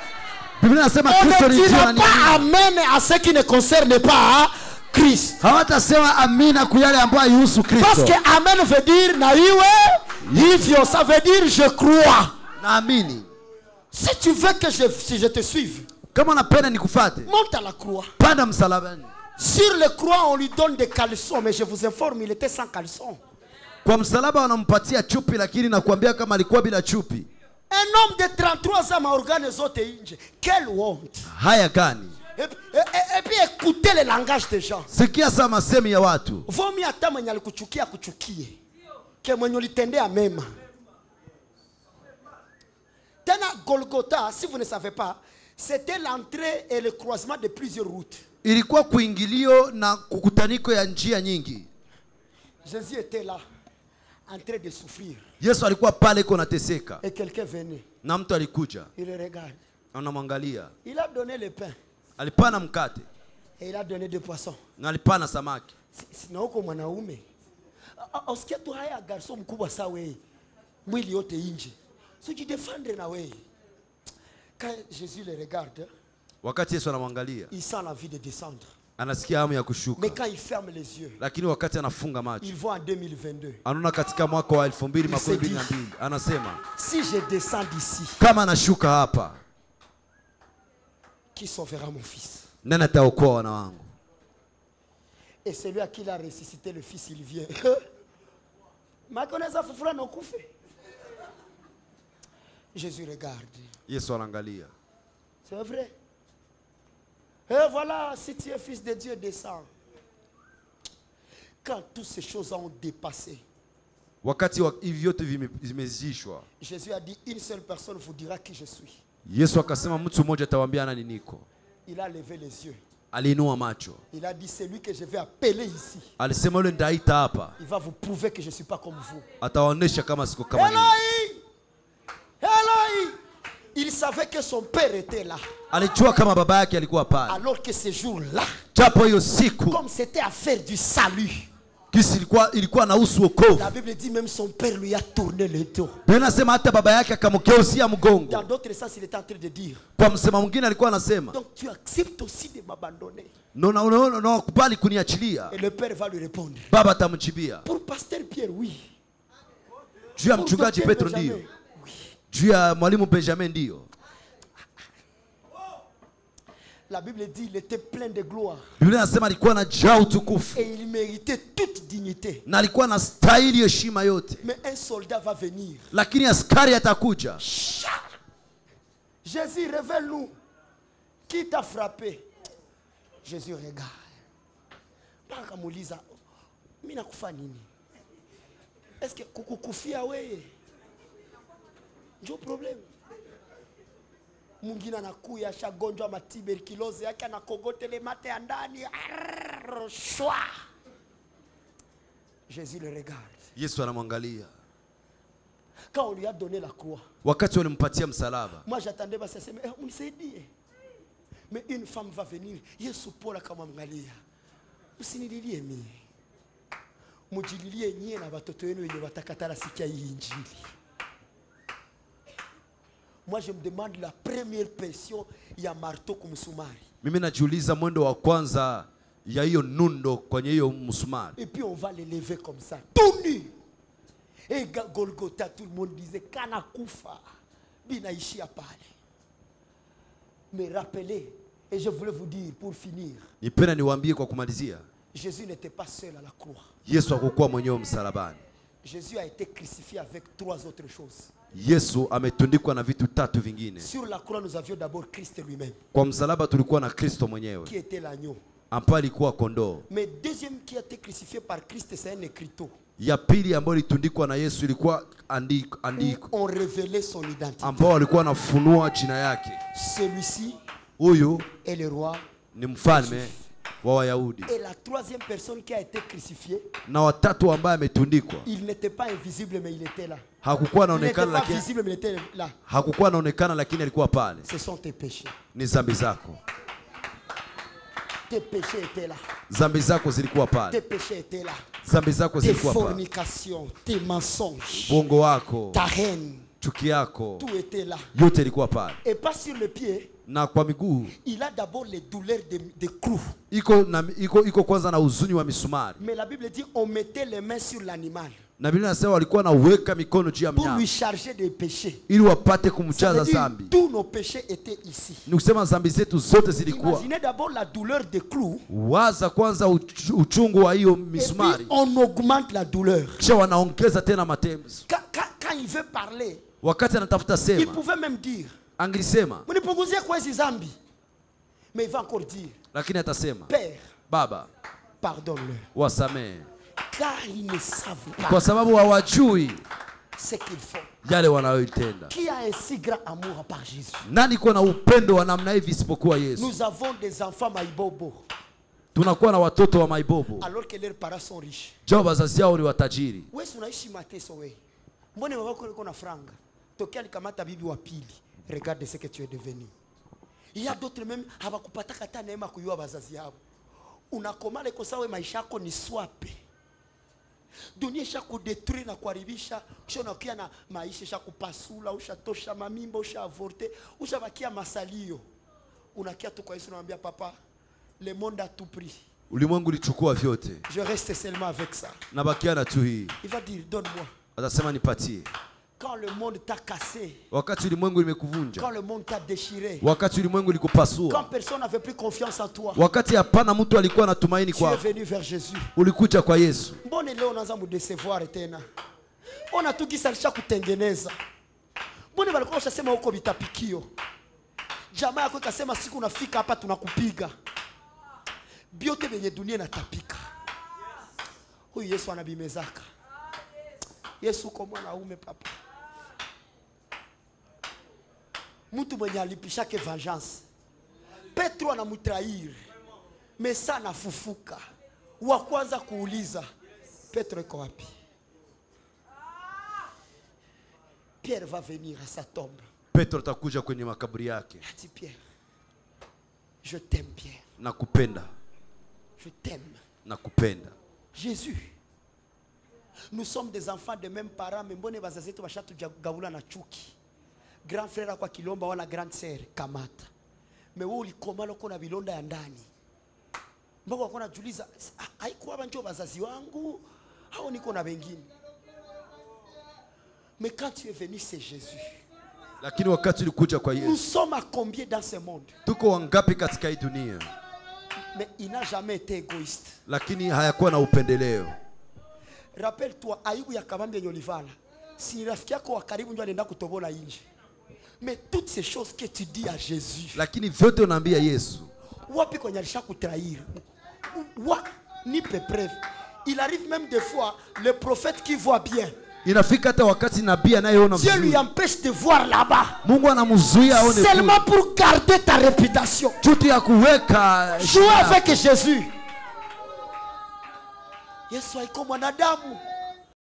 Biblia inasema Kristo ni njia. ni Pas amen à ce qui ne concerne pas Christ. Hawatasema amina kwa yale ambayo yuhusu Kristo. Parce que amen veut dire na iwe hivyo, ça veut dire je crois. Naamini. Si tu veux que je te suive, kama unapenda nikufuate, monte à la croix. Panda msalabani. Sur le croix on lui donne des caleçons, mais je vous informe il était sans caleçons. Kwa msalaba wanampatia chupi, lakini nakuambia kama alikuwa bila chupi. Un homme de 33 ans maorgane zote nje. Quelle honte. Haya gani? Et puis écoutez le langage des gens. Sikia sama masemi ya watu. Vomi hata mwenye alikuchukia kuchukie. Ke mwenye ulitendea mema. Tena Golgotha, si vous ne savez pas, c'était l'entrée et le croisement de plusieurs routes. Ilikuwa kuingilio na kukutaniko ya njia nyingi. Jésus était là, en train de souffrir. Yesu alikuwa pale iko nateseka. Et quelqu'un venait. Na mtu alikuja. Il le regarde. Anamwangalia. Il a donné le pain. Alipana mkate. Et il a donné 2 poissons. Na alipana samaki. Na huko mwanaume. Usikia tu haya garçon mkubwa sawa wewe. Mwili yote nje. Sijidefendre na wewe. Quand Jésus le regarde, wakati Yesu anamwangalia, il sent la vie de descendre. Anasikia hamu ya kushuka. Mais quand il ferme les yeux, lakini wakati anafunga macho, il voit en 2022. Anaona katika mwaka wa 2022 anasema, si je descends d'ici, kama anashuka hapa, qui sauvera mon fils? Nani ataokoa wana wangu? Et celui à qui il a ressuscité le fils, il vient. Ma connaissance fufura no kufe. Jésus regarde. Yesu anaangalia. C'est vrai. Et voilà, si tu es fils de Dieu, descends. Quand toutes ces choses ont dépassé, wakati hivi vyote vimezishwa, Jésus a dit, une seule personne vous dira qui je suis. Yesu akasema mtu mmoja atawaambia nani niko. Il a levé les yeux. Aliinua macho. Il a dit, celui que je vais appeler ici, alisema yule ndaita hapa, il va vous prouver que je ne suis pas comme vous. Atawaonesha kama siko kama nyinyi. Eloi! Il savait que son père était là. Alijua kama baba yake alikuwa pale. Alors que ce jour-là, japo hiyo siku, comme c'était affaire du salut, kisi ilikuwa inahusu wokovu, la Bible dit même son père lui a tourné le dos. Biblia inasema hata baba yake akamgeuzia mgongo. Dans d'autres sens, il était en train de dire, kwa msema mwingine alikuwa anasema, donc tu acceptes aussi de m'abandonner. No, kubali kuniachilia. Et le père va lui répondre, baba atamjibia, pour pasteur Pierre, oui. Juu ya mchungaji Petro ndio. Juu ya mwalimu Benjamin ndio. La Bible dit il était plein de gloire. Biblia inasema alikuwa na jaa utukufu. Et il méritait toute dignité. Na alikuwa na stahili heshima yote. Mais un soldat va venir. Lakini askari atakuja. Jésus, révèle-nous. Qui t'a frappé? Jésus regarde. Paka muuliza, mimi nakufa nini? Est-ce que kukufia we? Ndio problème. Mwingine anakuya shagonjwa matuberculose yake anakogotele mate ya ndani. Shwa. Jésus le regarde. Yesu anamwangalia. Quand on lui a donné la croix. Wakati walimpatia msalaba. Moi j'attendais basi aseme unisaidie. Mais une femme va venir. Yesu pola kama mngalia. Usinililie mimi. Mujililie nyie na watoto wenu wenye watakatala sikia hii injili. Moi je me demande la première pression ya marteau kumsumari. Mimi najiuliza mwendo wa kwanza ya hiyo nundo kwenye hiyo msumari. Et puis on va les lever comme ça. Tout nu. Et Golgotha, tout le monde disait kana kufa. Binaishia pale. Mais rappelez, et je voulais vous dire pour finir. Nipenda niwaambie kwa kumalizia. Jésus n'était pas seul à la croix. Yesu hakukuwa mwenyewe msalabani. Jésus a été crucifié avec 3 autres choses. Yesu ametundikwa na vitu 3 vingine. Sur la croix nous avions d'abord Christ lui-même. Kwa msalaba tulikuwa na Kristo mwenyewe. Qui était l'agneau. Ambaye alikuwa kondoo. Mais deuxième qui a été crucifié par Christ c'est un écriteau. Ya pili ambayo ilitundikwa na Yesu ilikuwa andiko. On révélait son identité. Ambao alikuwa anafunua jina yake. Celui-ci Huyu est le roi. Ni mfalme wa Wayahudi. Et la troisième personne qui a été crucifiée. Na watatu ambaye ametundikwa. Il n'était pas invisible mais il était là. Hakukuwa anaonekana lakini visible mais il était là. Hakukuwa anaonekana lakini alikuwa pale. Ce sont tes péchés. Ni zambi zako. Tes péchés étaient là. Zambi zako zilikuwa pale. Tes péchés étaient là. Zambi zako zilikuwa pale. Tes fornications, tes mensonges. Bongo wako. Ta haine. Chuki yako. Tout était là. Yote ilikuwa pale. Et pas sur le pied. Na kwa miguu. Il a d'abord les douleurs de clous. Iko kwanza na huzuni wa misumari. Mais la Bible dit on mettait les mains sur l'animal. Na Biblia inasema walikuwa naweka mikono juu ya mnyama. Pour lui charger des péchés. Ili wapate kumjaza dhambi. Tous nos péchés étaient ici. Ni kusema dhambi zetu zote zilikuwa. Imaginez d'abord la douleur des clous. Waza kwanza uchungu wa hiyo misumari. Et puis on augmente la douleur. Kisha wanaongeza tena mateso. Quand il veut parler. Wakati anatafuta sema. Il pouvait même dire. Angilisema. Mnipunguzie kwa hizi dhambi. Mais il va encore dire. Lakini atasema. Père. Baba. Pardonne-le. Wasamehe. Car ils ne savent pas. Kwa sababu hawajui ce qu'ils font. Yale wanayoitenda. Qui a un si grand amour par Jésus? Nani kwa na upendo wa namna hivi isipokuwa Yesu? Nous avons des enfants maibobo. Tunakuwa na watoto wa maibobo. Alors que leurs parents sont riches. Jao wazazi yao ni watajiri. Wewe unaishi mateso wewe. Mbona baba yako yuko na franga? Tokea alikamata bibi wa pili. Regarde ce que tu es devenu. Il y a d'autres même hawakupata hata neema kujua wazazi yao. Unakomale kwa sababu maisha yako ni swape. Dunia isha kudetruire na kuharibisha, kisha unakia na maisha isha kupasula, ushatosha mamimba, ushavorte, ushabakia masalio. Unakia tu kwa Yesu unamwambia papa, le monde a tout pris. Ulimwengu ulichukua vyote. Je reste seulement avec ça. Nabakia na tu hii. Il va dire donne-moi. Atasema nipatie. Quand le monde t'a cassé. Wakati ulimwengu limekuvunja. Quand le monde t'a déchiré. Wakati ulimwengu likupasua. Quand personne n'avait plus confiance en toi. Wakati hapana mtu alikuwa na tumaini kwako. Tu es venu vers Jésus. Ulikuja kwa Yesu. Mbona leo unaanza mudecevoir tena? Ona tu kisa alisha kutengeneza. Mbona walikuwa washasema huko vitapikio? Jamaa yako ikasema siku unafika hapa tunakupiga. Biote benye dunia inatapika. Huyu Yesu anabimezaka. Yesu kwa mwanaume papa. Mtu mwenye alipishake vengeance. Petro anamutrair. Mesa anafufuka. Wa kwanza kuuliza Petro iko wapi? Pierre va venir à sa tombe. Petro atakuja kwenye makaburi yake. Il dit Pierre, je t'aime Pierre. Nakupenda. Je t'aime. Nakupenda. Jésus. Nous sommes des enfants de même parents, mais mbone bazazi wetu bashatu gabula na chuki. Grand frère kwa kilomba wala grande sœur kamata. Mais wewe ulikoma loko na bilonda ya ndani. Mbona wako najiuliza haikuwa banjo bazazi wangu au niko na wengine? Mais quand tu es venu c'est Jésus. Lakini wakati ulikuja kwa Yesu. Nous sommes à combien dans ce monde? Tuko wangapi katika hii dunia? Mais il n'a jamais été égoïste. Lakini hayakuwa na upendeleo. Rappelle-toi Ayubu ya kabambi yenye ulivala. Si rafiki yako wa karibu ndio anaenda kutobola nje. Mais toutes ces choses que tu dis à Jésus. Lakini vyote unaambia Yesu. Wapi kwenye alisha kutrahir? Wa nipe preuve. Il arrive même des fois, le prophète qui voit bien, Inafika hata wakati nabii anayeona Dieu lui vizuri, empêche de voir là-bas. Mungu anamzuia aone Seulement pour garder ta réputation. chuti ya kuweka Joue avec Jésus. Yesu haiko mwanadamu.